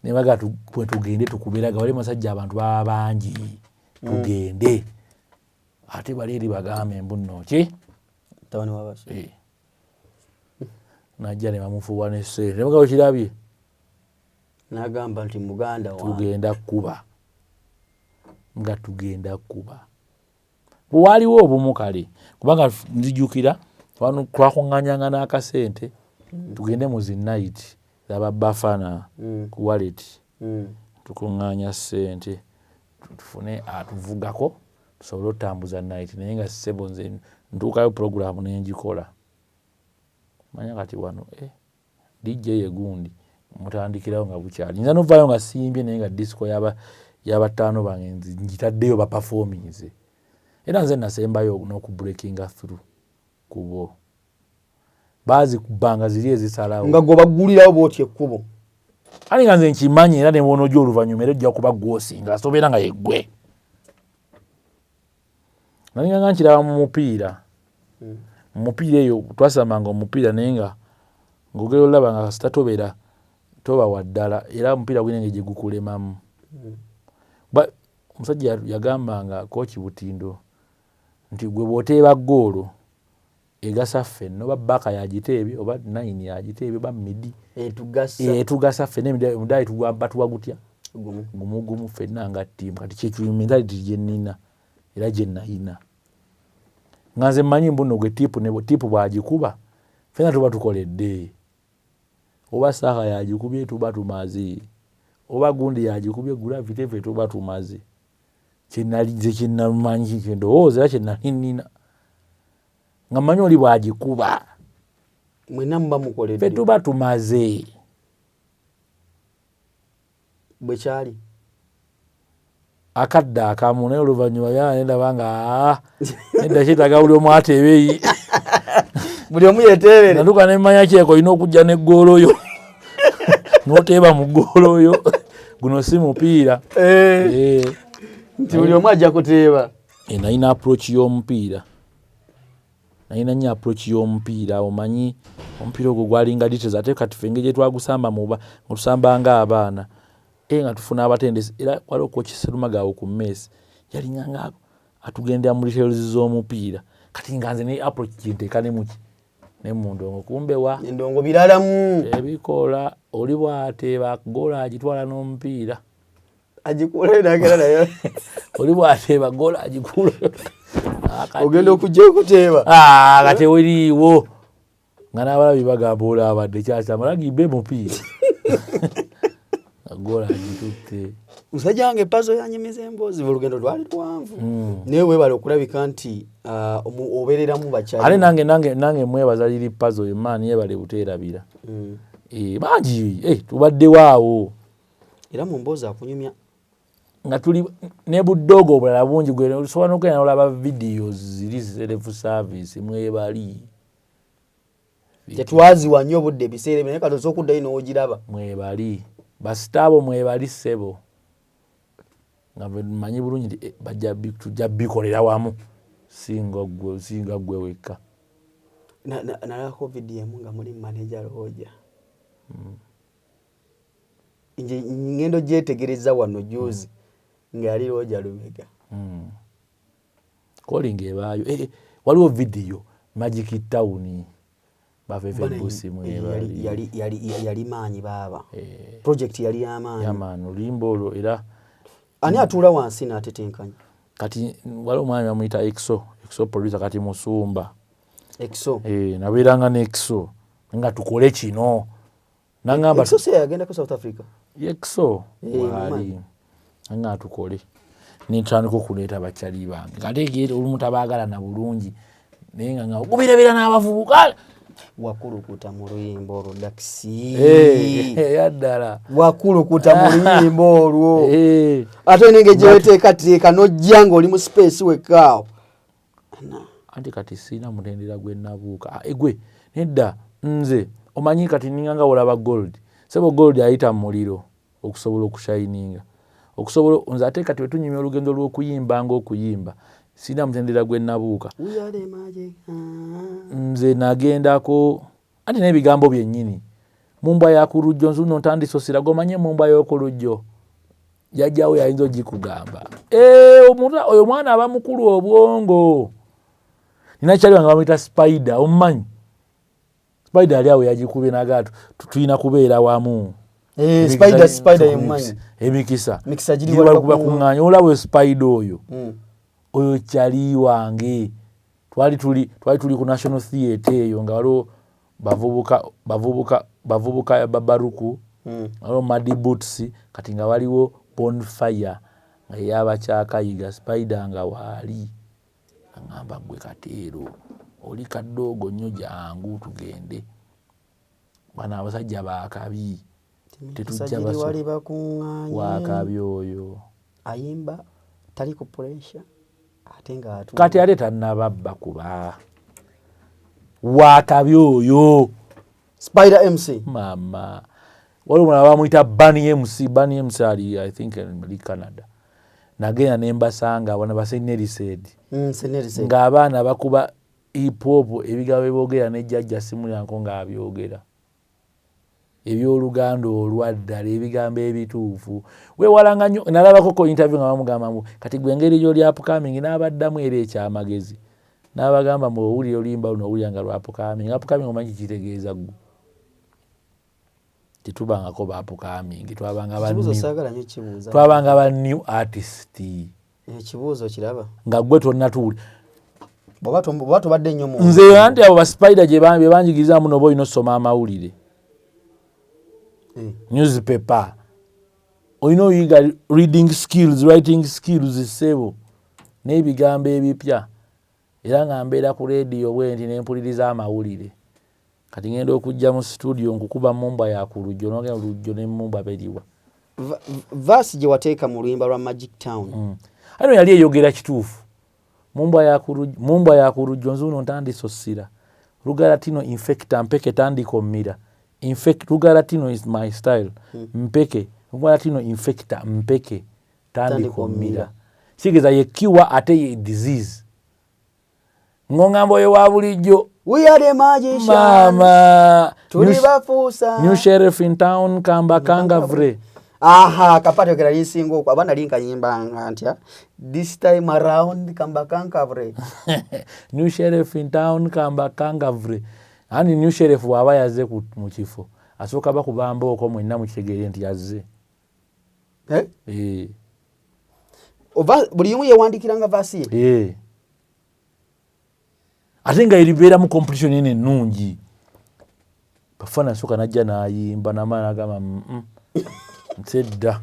ne baga tugende tukubiraga wali musajja abantu baba bangi tugende ate bali eri bagambe mbuno ki mutabani w'abaso najja ne bamufuuwa ne ssente ne bagabo kirabye n'agamba nti muganda wange tugenda kuba nga tugenda kuba waliwo obumu kale kubanga nzijukira twakuŋŋaanyanga n'akasente tugende mu zinayiti zaba Bafana ku wallet tukuŋŋaanya ssente tufune atuvugako tusobole otambuza night naye nga ssebo nze ntuukayo puroguramu nenjikola manya kati wano DJ ye gundi mutandikirawo nga bukyali nza novaayo nga simbye naye nga disco y'abataano bange njitaddeyo baperforminze era nze nasembayo n'okubreakinga through kubo bazi kubanga ziri ezisalawo nga gwe baggulirawo bwoti ekkubo ali nga nze nkimanyi era ne bwono gy'oluvannyuma era ojja kuba gwosinga asobeera nga yeggwe nalinga nga nkiraba mu mupiira mupiira eyo twasamanga omupiira naye nga ng'ogera olaba nga kasita toba wa ddala era omupiira gwine engeri gye gukulemamu omusajja yagambanga Kooki Butindo nti gwe bw'oteeba ggoolo egasa ffenna oba Baka yagiteebye oba 9 yagiteebye oba Midi etugasa ffenna emudaali batuwa gutya gumu ffenna nga ttiimu kati kyekyo mentality gye nnina era gye nnayina nga nze mmanyi mbuno gwe tiipu bw'agikuba ffenna tuba tukoledde oba Saaka yagikubye tuba tumaze oba gundi yagikubye Gravity ffe tuba tumaze kyenalize kyennamanyi kyendowooza era kyenali nnina nga mmanyi oli bw'agikuba mwena muba mukoledde ffe tuba tumaze bwe kyali akadde akamu naye oluvannyuma ndaba nga nedda kyetaaga buli omu ateebeeyi buli omu yeteebere natuuka ne mmanya kyeko olina okujja ne ggoolo yo n'oteeba mu ggoolo yo guno si mupiira nti buli omu ajja kuteeba nalina approach y'omupiira nalina nnyo approach y'omupiira omanyi omupiira ogwo gwalinga details ate kati ffe engeri gye twagusamba nga tusambanga abaana nga tufuna abatendesi era waliwo Kooki Sserumagaawo ku Messi yalinga nga atugendera mu details z'omupiira kati nga nze ne approach kinteeka ne muki ne mu ndongo kumbe wa endongo biralamu ebikola oli bw'ateeba goola agitwala n'omupiira agikula nagera nayo oli bw'ateeba goola agikula ogenda okujja okuteeba kati weriiwo nga n'abalabi bagamba olabadde kyakyamala gibbe mupiira goola agitutte musajja wange epazo yanyimiza emboozi olugendo lwali luwanvu naye weebale okulabika nti obeereramu bakyali ale nange mwebaza liri pazo emaani yebale buteerabira bangi tubaddewo awo era mu mboozi akunyumya nga tuli ne buddogo obulala bungi gwe osobola n'okugenda n'olaba videos ziri self service mwebali tetwaziwa nnyo obudde ebiseera naye kati osobola okuddayo n'ogiraba mwebali basitaabo mwebali ssebo nga mmanyi bulungi nti tujja bikolera wamu singa gwe wekka nalako vidiyo emu nga muli manager Roja nje ngendo gyetegereza wano juzi ngali Roja Lubega calling ebaayo waliwo vidiyo Magic Town bafefe busi mwebali yali maanyi baba project yali y'amaanyi lulimbo era ani atuula wansi n'atetenkanya kati waliwo omwami bamuyita exo producer kati Musumba exo nabeeranga ne exo nga tukole kino nangamba exo se yagenda ku South Africa exo wali nga tukole nintandika okuleeta bakyali bange kati olumu tabaagala na bulungi naye nga okubirebera n'abavubuka wakulukuta mu luyimba olwo Daxi yaddala wakulukuta mu luyimba olwo ate nenge gyeweteekateeka n'ojja ng'oli mu space wekkaawo anti kati siina mutendera gwe nabuuka egwe nedda nze omanyi kati ninga nga olaba gold sebo gold ayita mu muliro okusobola okushayininga okusobola nze ate kati wetunyumya olugendo lw'okuyimba ng'okuyimba siina mutendera gwe nabuuka nze nagendako anti n'ebigambo byennyini mumbwa ya ku lujjo nzuno ntandisosira gomanye mumbwa y'oku lujjo jajjawo yayinza ogikugamba oyo mwana aba mukulu obwongo nina kyali wange bamuyita spider omumanyi spider ali awo yagikubye nagato tulina kubeera wamu spider yemumanyi emikisa giri bakuŋŋaanya olaba spider oyo oyo kyali wange twali tuli ku National Theatre eyo nga waliwo bavubuka ya babaruku waliwo Muddy Boots kati nga waliwo bonfire nga yabakyakayiga spider nga waali aŋŋamba gwe kateero oli kaddoogo nnyo jangu tugende bana abasajja baakabi tetujja wakabi oyo ayimba tali ku pressure ate nga kati ate tannababba kuba wakabi oyo Spider MC mama waliwo mulala bamuyita Bunny MC ali I think muri Canada nagenda nembasanga abana basenerisaid ng'abaana bakuba hip hop ebigambo byogera nejjajja simulyanko ng'abyogera ebyoluganda olwaddala ebigambo ebituufu weewalanga nnyo nalabako ko interview nga bamugamba mbu kati gwe engeri gy'oli upcoming n'abaddamu era ekyamagezi n'abagamba mbu owulira oluyimba luno owulira nga lwa upcoming omanyi kitegeeza gwe tetubangako ba upcoming twabanga ba new artist ekibuuzo kiraba nga gwe tonnatuule oba tobadde nnyo nze anti abo ba spider gye banjigiriza muno oba olina osoma amawulire newspaper olina oyiga reading skills writing skills sebo n'ebigambo ebipya era nga mbeera ku radio bwenti nempuliriza amawulire kati ngenda okujja mu studio nkukuba mumbwa ya ku lujjo nogenda olujjo ne mumbwa beriwa verse gye wateeka mu luyimba lwa Magic Town ano yali eyogera kituufu mumbwa ya ku lujjo nzuno ntandisosira Lugaratino infecta mpeke tandikomira Lugaratino is my style mpeke Lugaratino infecta mpeke tandikomira sigeza ye cure ate ye disease ng'ongamba oyo wa bulijjo we are the magicians mama tulibafuusa new sheriff in town kambakanga vre kapato kera lisingo kwa bana linka nyimba antya this time around kambakanga vre new sheriff in town kambakanga vre ani new sheriff waba yaze mu kifo asooka bakubamba okwo mwenna mu kitegeere nti yazze buli yumu yewandikiranga vasi ate nga eribeera mu competition ene ennungi bafana asooka najja n'ayimba n'amaana agamba nsedda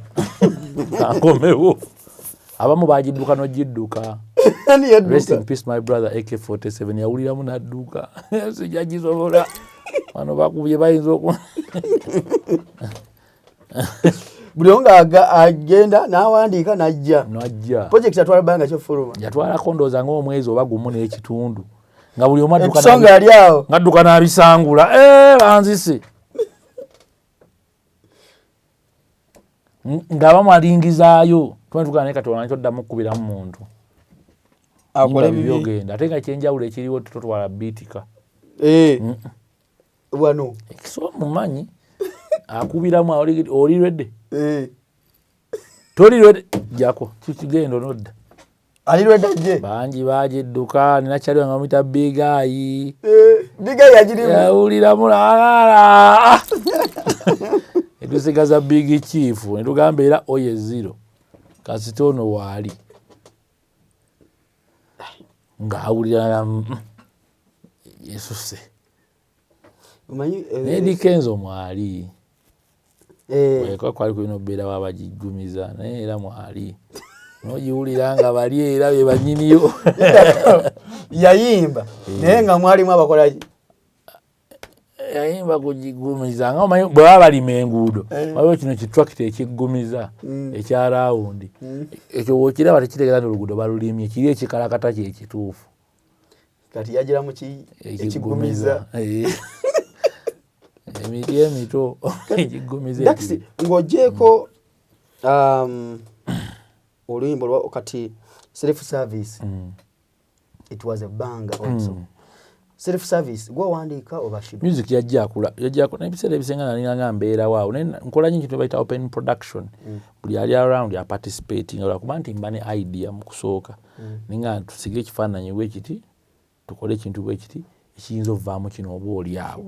kankomewo abamu bagidduka n'ogidduka rest in peace my brother AK47 yawuliramu n'adduka sijagisobola wano bakubye bayinza oku buli nga agenda n'awandiika najja project yatwala bbanga kyofuluma yatwalako ndooza ng'omwezi oba gumu n'ekitundu nga buli omu adduka ali awo ng'adduka n'abisangula banzise ng'abamu alingizaayo tumanitugaa naye kati olanyi toddamu kkubiramu muntu akole byogenda ate nga kyenjawulo ekiriwo totwala biitika wano ekisoba mumanyi akubiramu oli lwedde toli lwedde jako kikigendo nodda ali lwedde je bangi bagidduka nina kyali nga muyita bigayi bigayi agirimu yawuliramu lala etusigaza big chief netugamba era oye zero kasita ono waali ng'awulira yesuse naye Kenzo mwali kwali kulina obeera wabagiggumiza naye era mwali nojiwulira nga bali era be banyiniyo yayimba naye nga mwalimu abakola yayimba kugigumiza nga omanyi bwe baba balima enguudo waliwo kino kitrakita ekiggumiza ekya rawundi ekyo wokiraba tekitegeeza nti oluguudo balulimye kiri ekikalakata kyekituufu kati yagira mu ekiggumiza emiti emito ekiggumiza ng'ogyeko oluyimbo kati self service it was a banger also self service gwe wandiika oba Shiba music yajja n'ebiseera ebisinga nalina mbeera waawo nkola nnyo kintu bayita open production buli ali around ya participating olwakuba nti mba ne idea mu kusooka ninga tusige ekifaananyi bwe kiti tukole ekintu bwe kiti ekiyinza ovaamu kino oba oli awo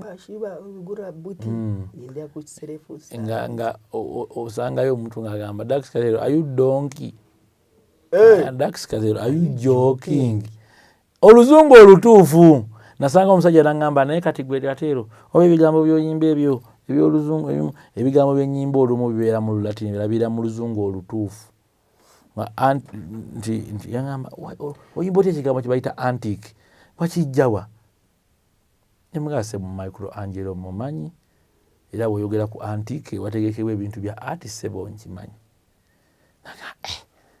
nga osangayo omuntu ng'agamba Dax Kazero are you donkey Dax Kazero are you joking oluzungu olutuufu nasanga omusajja n'aŋŋamba naye kati gwe Gatero oba ebigambo by'oyimba ebyo eby'oluzungu ebigambo by'ennyimba olumu bibeera mu Lulatini birabira mu luzungu olutuufu nti yaŋŋamba oyimba otya ekigambo kye bayita antique bakijjawa nemugase mu Michelangelo mumanyi era bw'oyogera ku antique wategekebwa ebintu bya artisebo nkimanyi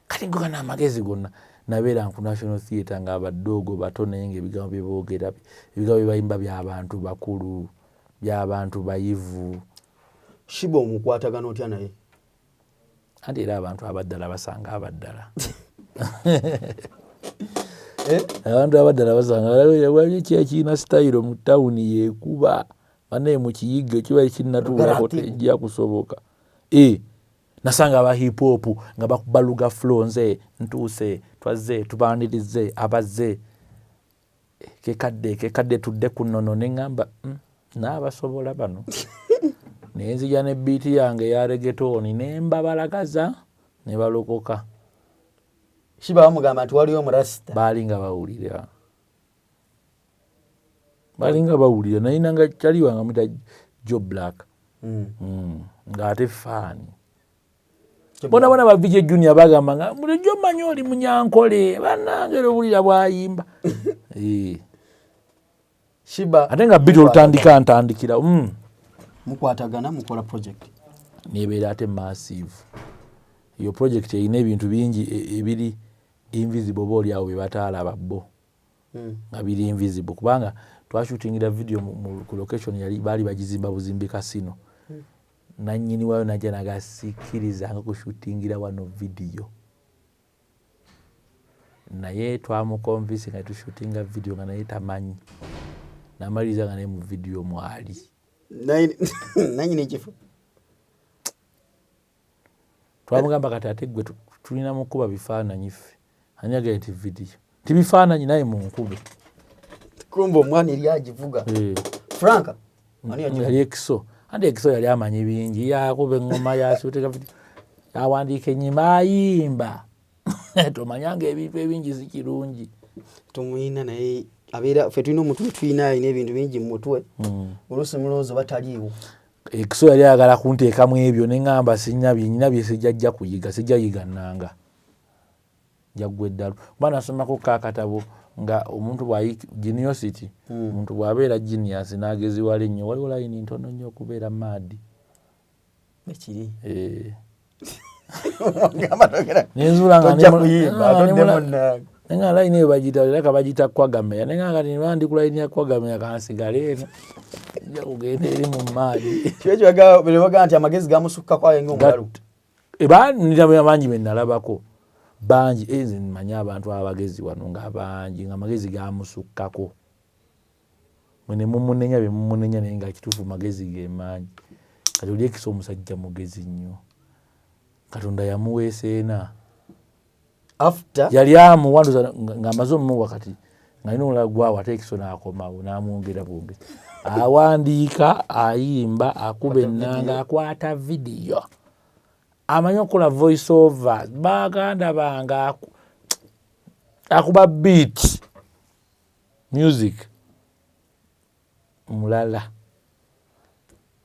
kati ngogana amagezi gonna nabeera ku National Theatre ng'abadoogo bato naye ng'ebigambo bye boogera ebigambo bye bayimba by'abantu bakulu by'abantu bayivu. Shiba omukwatagana otya naye? Anti era abantu abaddala basanga abaddala. Abantu abaddala basanga wali kyekina style mu town yekuba bane mu kiyigga kiba ekinnatuulako tejja kusoboka. Nasanga aba hip hop nga bakubaluga flow nze ntuuse twaze tubanirize abaze kekadde tudde kunono neŋŋamba n'abasobola bano nenzija ne beat yange ya reggaeton nemba balagaza ne balokoka. Shiba bamugamba nti waliyo omurasta balinga bawulira naye nanga kyaliwa nga muta Joe Black ng'ate faani bona ba VJ Junior bagamba nga mulijo manyi oli munyankole bannange olwulira bwayimba. Shiba ate nga bit olutandika ntandikira mukwatagana mukola project nebeera ate massive. Iyo project erina ebintu bingi ebiri invisible booli awo bye bataalaba bo nga biri invisible kubanga twashootingira video ku location yali baali bagizimba buzimbi kasino nannyini wayo najja nagasikiriza nga kushootingira wano video naye twamukonvinsi nga tushootinga video nga naye tamanyi namaliriza nga naye mu video mwali nannyini ekifo twamugamba kati ate gwe tulina mukuba bifaananyi ffe anyagaye nti video tibifaananyi naye munkube kumba omwana eri agivuga Franka yali ekiso andi ekiso yali amanyi bingi yakuba eŋŋoma yasuteka yawandiika ennyimba ayimba tomanyanga ebintu ebingi si kirungi tomuyina naye abeera ffe tulina omutwe tulina alina ebintu bingi mu mutwe oluusi mulowooza bataliiwo. Ekiso yali ayagala kunteekamu ebyo neŋŋamba nyina bye sijjajja kuyiga sijjayiga nnanga jaggwa eddalu kuba nasomako kakatabo nga omuntu geniosity omuntu bw'abeera genius n'ageziwala ennyo waliwo layini ntono nnyo okubeera maadi ekiri nenzula nga layini eyo bagita kwagameya naye nga kati nibandi ku layini ya kwagameya kansigale eno ejja kugenda eri mu maadi kyo bagaa nti amagezi gamusukkako ayenga omulalu nira bangi be nalabako bangi nze mmanyi abantu abagezi wano nga bangi nga amagezi gamusukkako mwene mumunenya be mumunenya naye nga kituufu magezi gemaanyi kati oli ekisa omusajja mugezi nnyo Katonda yamuweeseena after yali amuwanduza nga amaze omuwa kati nga alina omulala gwawo ate ekiso n'akomawo n'amwongera bwongezi awandiika ayimba akuba ennanga akwata vidiyo amanyi okukola voice over baganda bange akuba beat music mulala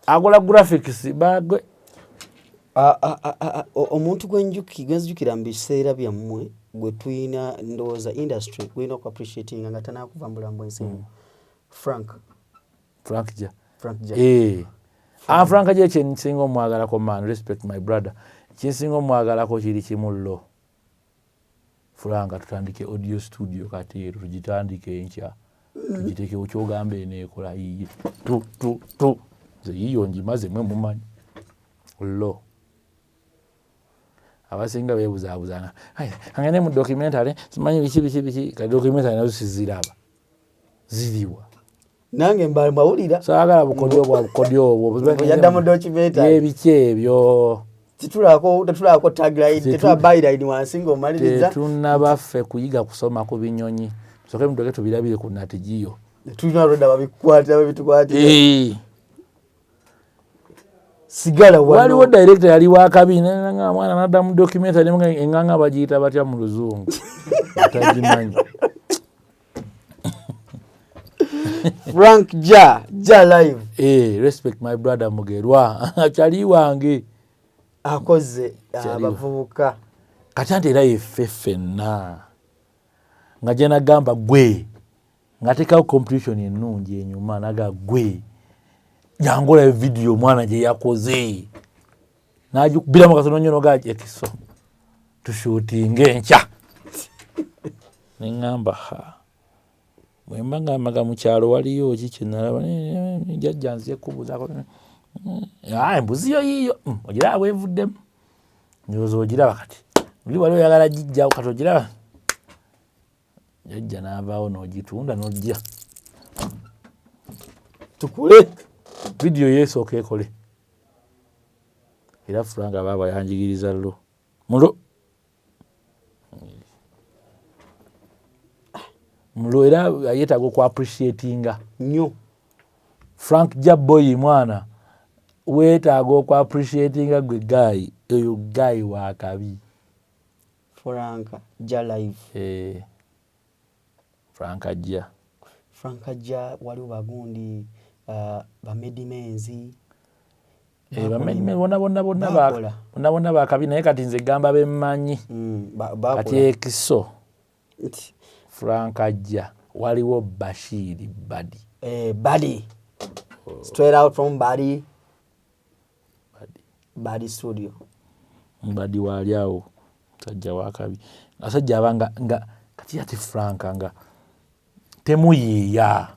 akola graphics bagwe omuntu gwenzijukira mu biseera byammwe gwe tulina ndowooza industry gwina oku appreciating nga tanakuva mu bulamu bw'ensi Frank ja Frank ja kyensinga omwagalako man, respect my brother, kyensinga omwagalako kiri kimu lo Frank tutandike audio studio kati tugitandike enkya tugitekewo kyogamba eneekola yiye nze yiyo ngimaze mwe mumanyi lo abasinga beebuzaabuzanga angene mu documentary simanyi biki ka documentary nazo siziraba ziriwa nange mbawulira saagala bukodyo bwa bukodyo obwo yadda mu documentary ebiki ebyo tetulaako tagline tetula byline wansi ng'omaliriza tetunabaffe kuyiga kusoma ku binyonyi soke mudoke tubirabire ku natigiyo tulina roda babitukwatira sigala waliwo director yali wakabi nga mwana nadda mu documentary enganga bagiyita batya mu luzungu atagimanyi Frank ja live respect my brother Mugerwa achali wange akoze abavubuka kati ante era yeffe ffenna nga gye nagamba gwe ngateekawo competition ennungi enyuma naga gwe jangola video mwana gye yakoze najikubiramu kasono nnyo noga ekiso tushutinge enkya neŋŋamba bwemba ngamaga mu kyalo waliyo kikinalaba jjajja nzije kubuuzaako embuzi yo yiyo ogiraba bwevuddemu ndowooza ogiraba kati oli wali oyagala gijjawo kati ogiraba jjajja n'avaawo n'ogitunda n'ojja tukule video yeesooka ekole era Frank baaba yanjigiriza lo mulo era yeetaaga oku appreciatinga nnyo Frank Jaboyi mwana weetaaga oku appreciatinga gwe gayi oyo gayi wakabi Frank ja live Frank ja waliwo bagundi bamedimenzi bonna bakabi naye kati nze gamba bemmanyi kati ekiso Frank ajja waliwo Bashiri Badi straight out from Badi studio Badi wali awo sajja wakabi asajja abanga nga kati ati Frank nga temuyiiya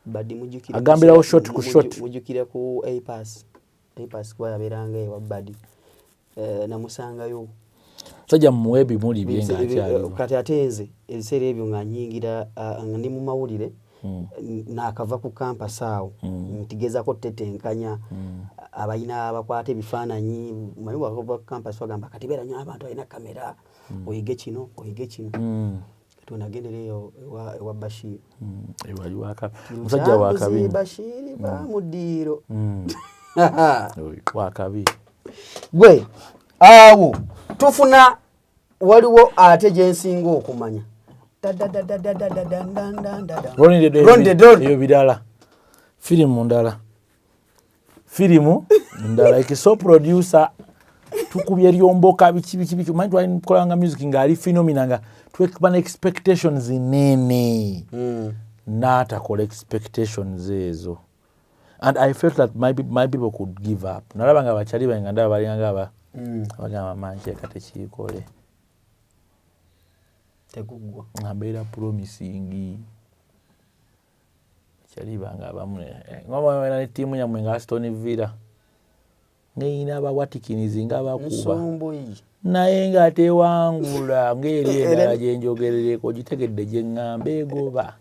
Badi mujukira agambirawo shot ku shot mujukira ku A-Pass kwa yaberanga ewa Badi namusangayo sajja muwe bimuli byenga akyali kati atenze ebiseera ebyo nga nyingira ndi mu mawulire nakava ku campus awo ntigezako tetenkanya abayina abakwata ebifaananyi manyi wakava ku campus bagamba kati beera nnyo abantu balina kamera oyige kino kati onagendereyo ewa Bashir ewali wakabi musajja wakabi Bashir bamuddiiro wakabi gwe awo tufuna waliwo ate gyensinga okumanya eyo birala firimu ndala ekiso producer tukubye lyomboka biki manyi twalikolanga music ngaali phenomena nga twekubana expectations nene n'atakola expectations ezo and I felt that my people could give up nalaba nga bakyali banga ndaba balinganga abagamba manche katekiikole tegugwa abeera promising kyali banga abamu ngoma ne tiimu yammwe nga Aston Villa ng'eyina abawatikinizi nga bakuba naye nga tewangula ng'eri endala gye njogerereko gitegedde gye ŋŋamba egoba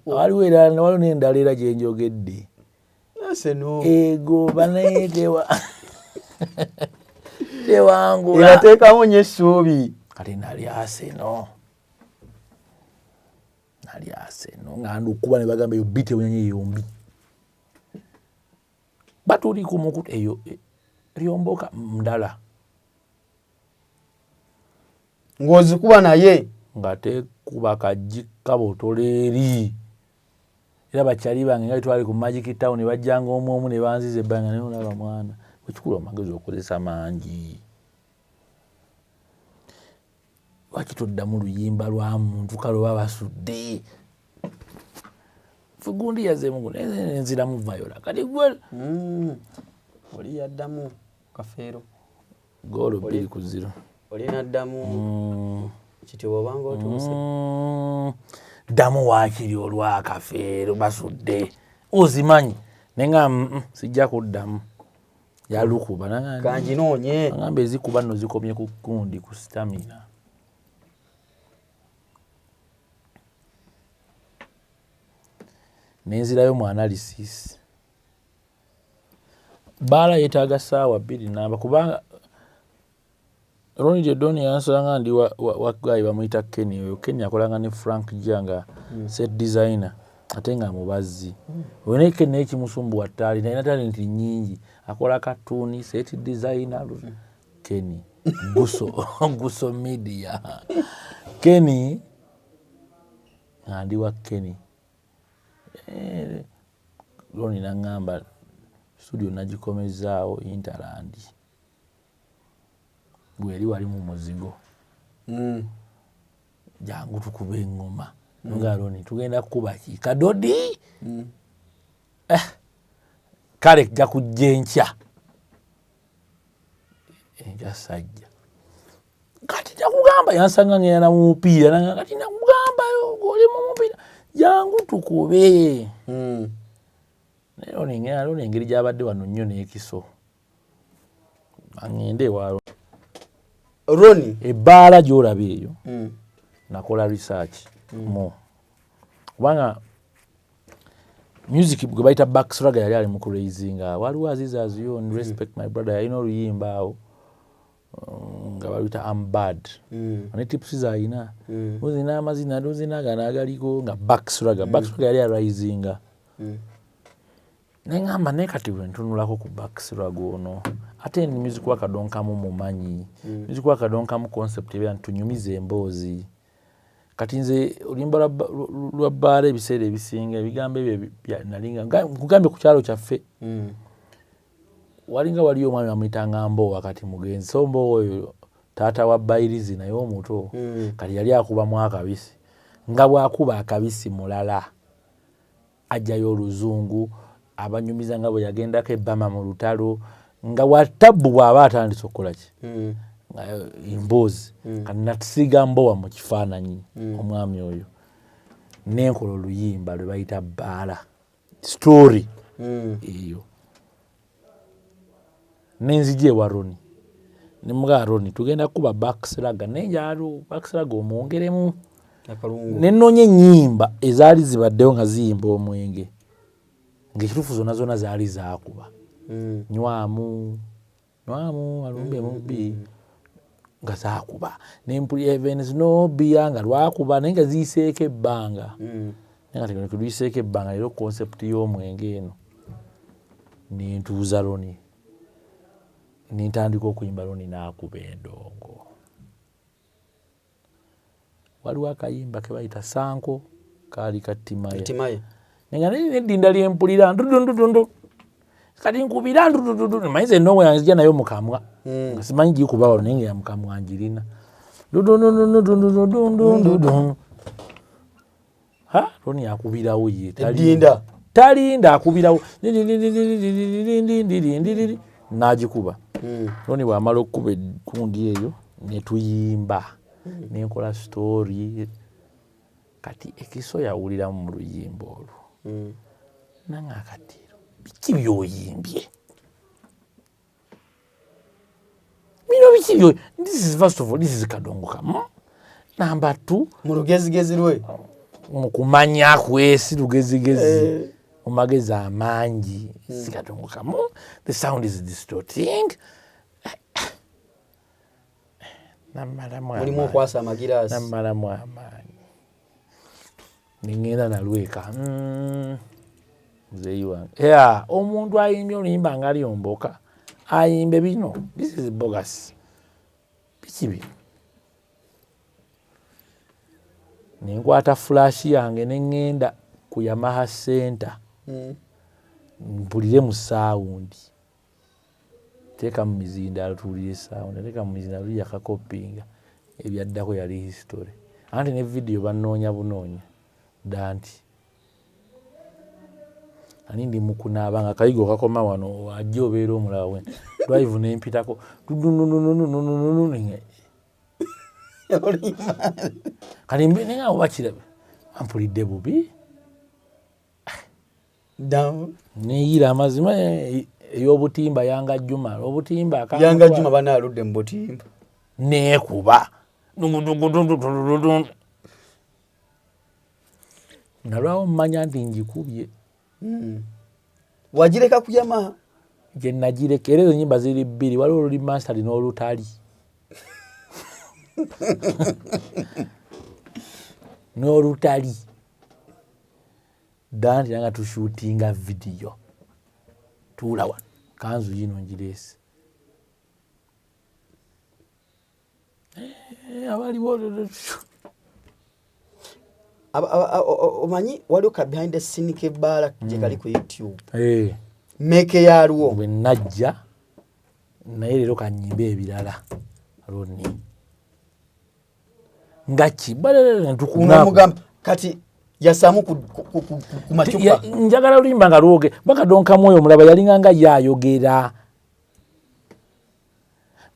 waliwo n'endala era gye njogedde egoba naye tewangula erateekamu nnyo essuubi kati nali Arsenal nga ndukuba ne bagamba eyo bite bunyonyi yombi batuli ku mukutu eyo lyomboka ndala ng'ozikuba naye nga tekuba kajjika botola eri era bakyali bange nga twali ku Magic Town ne bajjanga omu ne banziza ebbanga ne olaba mwana wekikulu amagezi okozesa mangi lwaki toddamu luyimba lwa muntu kale oba basudde fugundi yazeemu nenziramu Viola kati gwe oli yaddamu Kafeero goolo 2-0 oli naddamu kiti bw'obanga otuuse ddamu waakiri olwa Kafeero basudde ozimanyi nenga sijja kuddamu yalukuba kanjinoonye agamba ezikuba nno zikomye ku kundi ku stamina nenzirayo mu analysis baala yeetaaga ssaawa 2 namba kubanga Ronnie Jedoni yansanga ndi wagayi bamuyita Kenny oyo Kenny akolanga ne Frank Janga set designer ate nga mubazzi wene Kenny ekimusumbuwa ttaali naye talent nyingi akola cartoon set designer Kenny guso media Kenny andi wa Kenny Ronnie nangamba studio nagikomezaawo Interland bweri wali mu muzigo jangu tukube engoma nga Ronnie tugenda kukuba ki kadodi kale ja kujja enkya sajja kati nakugamba yansanga ngenda mu mupiira nanga kati nakugamba oli mu mupiira jangu tukube Ronnie engeri gyabadde wano nnyo n'ekiso angende ewaalo Ronnie ebbaala gy'olaba eyo nakola research kubanga music gwe bayita Backstraga yali ali mu kuraisinga waliwo Aziz Azion respect my brother yalina oluyimba awo nga baluyita Ambad ne tips zayina uzina amazina dozina gana agaliko nga Backstraga yali araisinga nengamba ne kati bwe ntunulako ku Backstraga ono ate ni music wakadonkamu mumanyi music wakadonkamu concept ebya ntunyumize emboozi kati nze olimba lwa bbaala ebiseera ebisinga ebigambo ebyo nalinga kugambe ku kyalo kyaffe walinga waliyo omwami amuyitanga Mbowa kati mugenzi so Mbowa oyo taata wa Bayirizi naye omuto kati yali akubamu akabisi nga bw'akuba akabisi mulala ajjayo oluzungu abanyumiza nga bwe yagendako ebbama mu lutalo nga watabbu bw'aba atandise okukola ki emboozi kati natusiga Mbowa mu kifaananyi omwami oyo nenkola oluyimba lwe bayita bbaala story eyo nenzija ewa Ronnie ne muga Ronnie tugenda kuba Backstraga nenjalo Backstraga omwongeremu nenoonya ennyimba ezaali zibaddewo nga ziyimba omwenge ng'ekituufu zonna zaali zaakuba nywamu alumbe mubbi nga zaakuba nempuli Evans n'obbiya nga lwakuba naye nga ziyiseeko ebbanga naye nga tuyiseeko ebbanga leero concept y'omwenge eno nentuuza Ronnie nintandika okuyimba Ronnie n'akuba endongo waliwo akayimba ke bayita Sanko kaali Katimaya nga neddinda lyempulira ndudundudundu kati nkubira ndududundu manyize endongo yanzija nayo mukamwa nga simanyi gikuba wano naye nga ya mukamwa njirina dudundudundudundudundu Ronnie akubirawo ye talinda akubirawo n'agikuba Ronnie bw'amala okukuba ekundi eyo netuyimba nenkola story kati ekiso yawuliramu mu luyimba olwo nanga akatiiro biki byoyimbye bino biki byo this is first of all this is kadongo kamu number 2 mu lugezigezi lwe mu kumanya kwesi lugezigezi mu magezi amangi sikadongo kamu the sound is distorting mulimu okwasa amagiraasi namalamu amaanyi ningenda nalweka muzeeyi wange omuntu ayimbye oluyimba nga lyomboka ayimbe bino this is bogus biki bino nenkwata flash yange nengenda ku Yamaha Center mpulire mu sound teeka mu mizindaalo tuwulire sound teeka mu mizindaalo tuli yakakopinga ebyaddako yali history anti ne video banoonya bunoonya danti ani ndi mukunaaba nga kayigo kakoma wano ajja obeera omulaba we drive nempitako kati nenga obakirabe ampulidde bubi neyira amazima ey'obutimba Yanga Juma obutimba Yanga Juma banaaludde mu butimba neekuba nalwawo mmanya nti ngikubye wagireka ku Yamaha gye nagireka era ezo nnyimba ziri bbiri waliwo oluli mastered n'olutali n'olutali danti nanga tushutinga video tuula wano kanzu yino ngireese abaliwo omanyi waliwo ka behind the scene kebbaala gye kali ku YouTube meke yalwo bwe najja naye leero kanyimba ebirala loni nga kibalamugamba kati yasamu ku macupa njagala lulimba nga lwoge bakadonka mwoyo mulaba yalinganga yayogera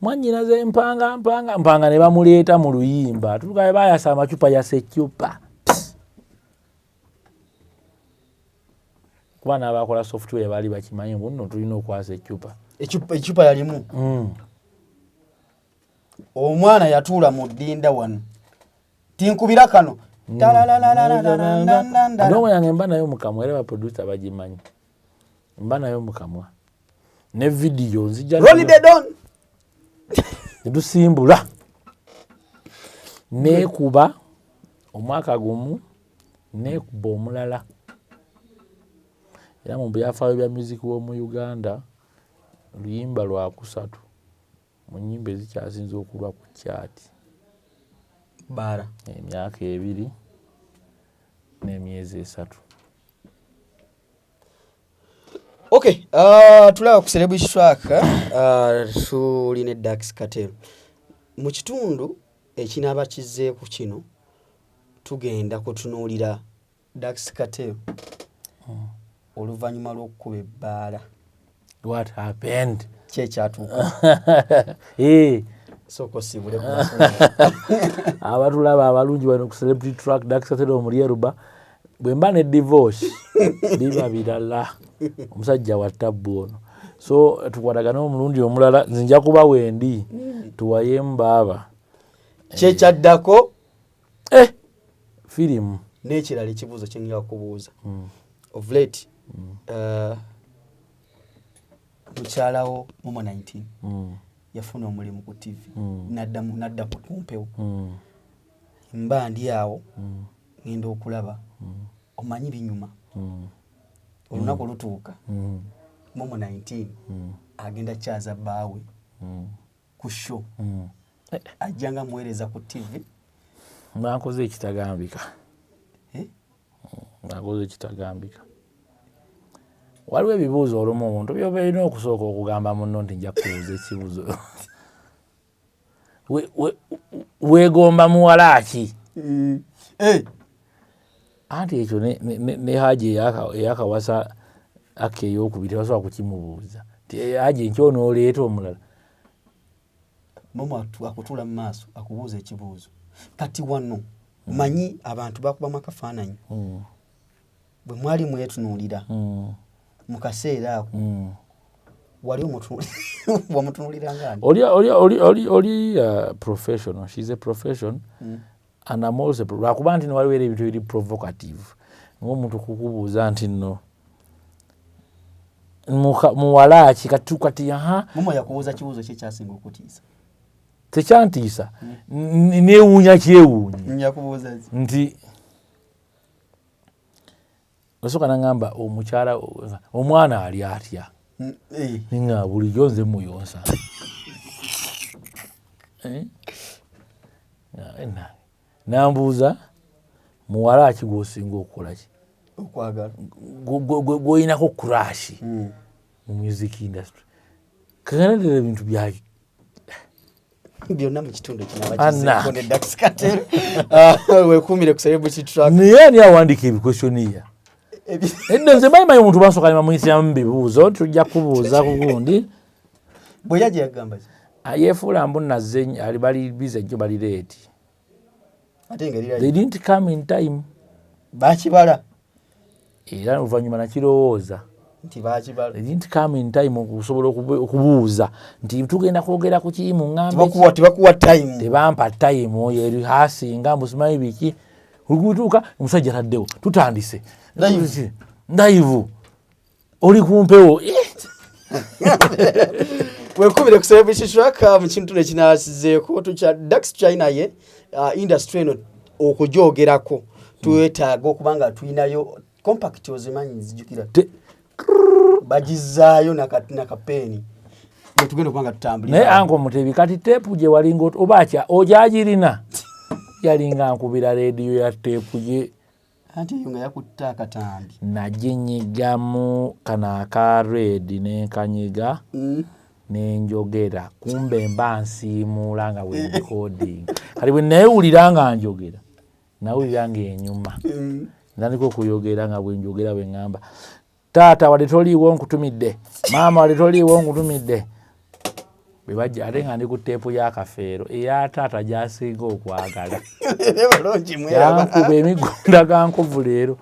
mwanyinaze mpanga ne bamuleeta mu luyimba tukaye bayasa amacupa yasa ecupa kuba n'abakola software baali bakimanyi bunno tulina okwasa ecupa yalimu omwana yatuula mu ddinda wano tinkubira kano ndongo yange mba nayo mukamwa era baproducer bagimanyi mba nayo mukamwa ne video nzija netusimbula neekuba omwaka gumu neekuba omulala era mu byafaayo bya music w'omu Uganda luyimba lwakusatu mu nnyimba ezikyasinze okulwa ku kyati bara emyaka 2 n'emyezi 3. Okay, tulaba ku celebrity track tuline Dax Cartel mu kitundu ekinaaba kizzeeku kino tugenda kutunuulira Dax Cartel oluvannyuma lw'okukuba ebbaala. What happened? Kyekutuuka soko sibule abatulaba abalungi bano ku celebrity track Dax Cartel omulyeruba bwe mba ne divorce biba birala omusajja wa tabbu ono so tukwatagana omulundi omulala nzinja kuba wendi tuwayemu baaba kyekyaddako firimu n'ekirala ekibuuzo kye nja kubuuza of late mukyalawo Momo 19 yafuna omulimu ku TV nadda ku mpewo mba ndi awo ngenda okulaba omanyi binyuma olunaku lutuuka Momo 19 agenda kyaza bbaawe ku show ajjanga muweereza ku TV nakoze ekitagambika nakoze ekitagambika waliwo ebibuuzo olumu omuntu byoba erina okusooka okugamba muno nti nja kubuuza ekibuuzo weegomba muwala ki anti ekyo ne haji eyakawasa akka ey'okubiri tebasobola kukimubuuza ti haji nkyonooleeta omulala Momo akutuula mu maaso akubuuza ekibuuzo kati wano manyi abantu bakubamu akafaananyi bwe mwali mwetunuulira mu kaseera ako wali wamutunuulira ngani oli professional, she's a profession and I'm also lwakuba nti waliwo era ebintu biri provocative ng'omuntu kukubuuza nti nno muwala ki kati Momo yakubuuza kibuuzo kye kyasinga okutiisa tekyantiisa neewuunya kyewuunyi yakubuuza nti osooka nangamba omukyala omwana ali atya nga bulijjo nze muyonsa nambuuza muwala ki gw'osinga okukola ki okwagala gw'oyinako crash mu music industry kaganadera ebintu byaki byonna mu kitundu kinabakizeeko ne Dax Katero weekuumire ku celebrity track naye ani awandiika ebikwesoniya edda nze manyimanyi omuntu basooka nemamuyisiramu bibuuzo tujja kubuuza ku gundi bwe yaje yagamba yeefuula mbu nazze ali bali bize jjo bali leeti ate ngeri they didn't come in time bakibala era oluvannyuma nakirowooza nti bakibala they didn't come in time okusobola okubuuza nti tugenda kwogera ku kiri mu ŋŋambe tebakuwa time tebampa time oyo erihasinga musimanyi biki olikutuuka omusajja taddewo tutandise live oli kumpewo weekubire ku celebrity track mu kintu nekinasizeeko Dax China ye industry eno okujoogerako twetaaga okubanga tulinayo compact ozimanyi nzijukira bagizaayo nakapeeni tugenda okubanga tutambulira naye anko Mutebi kati teepu gye walinga oba ogyagirina yalinga nkubira rediyo ya teepu gye anti eyo nga yakutta akatambi naginyigamu kano aka redi nenkanyiga nenjogera kumbe mba nsiimuula nga bwe recording kati bwe nayewulira nga njogera nawulira nga enyuma nandika okuyogera nga bwe njogera bwe ŋŋamba taata wali toliiwo nkutumidde maama wali toliiwo nkutumidde bwe bajja ate nga ndi ku teepu y'akafeero eya taata gy'asinga okwagala yankuba emigonda ga nkovu leero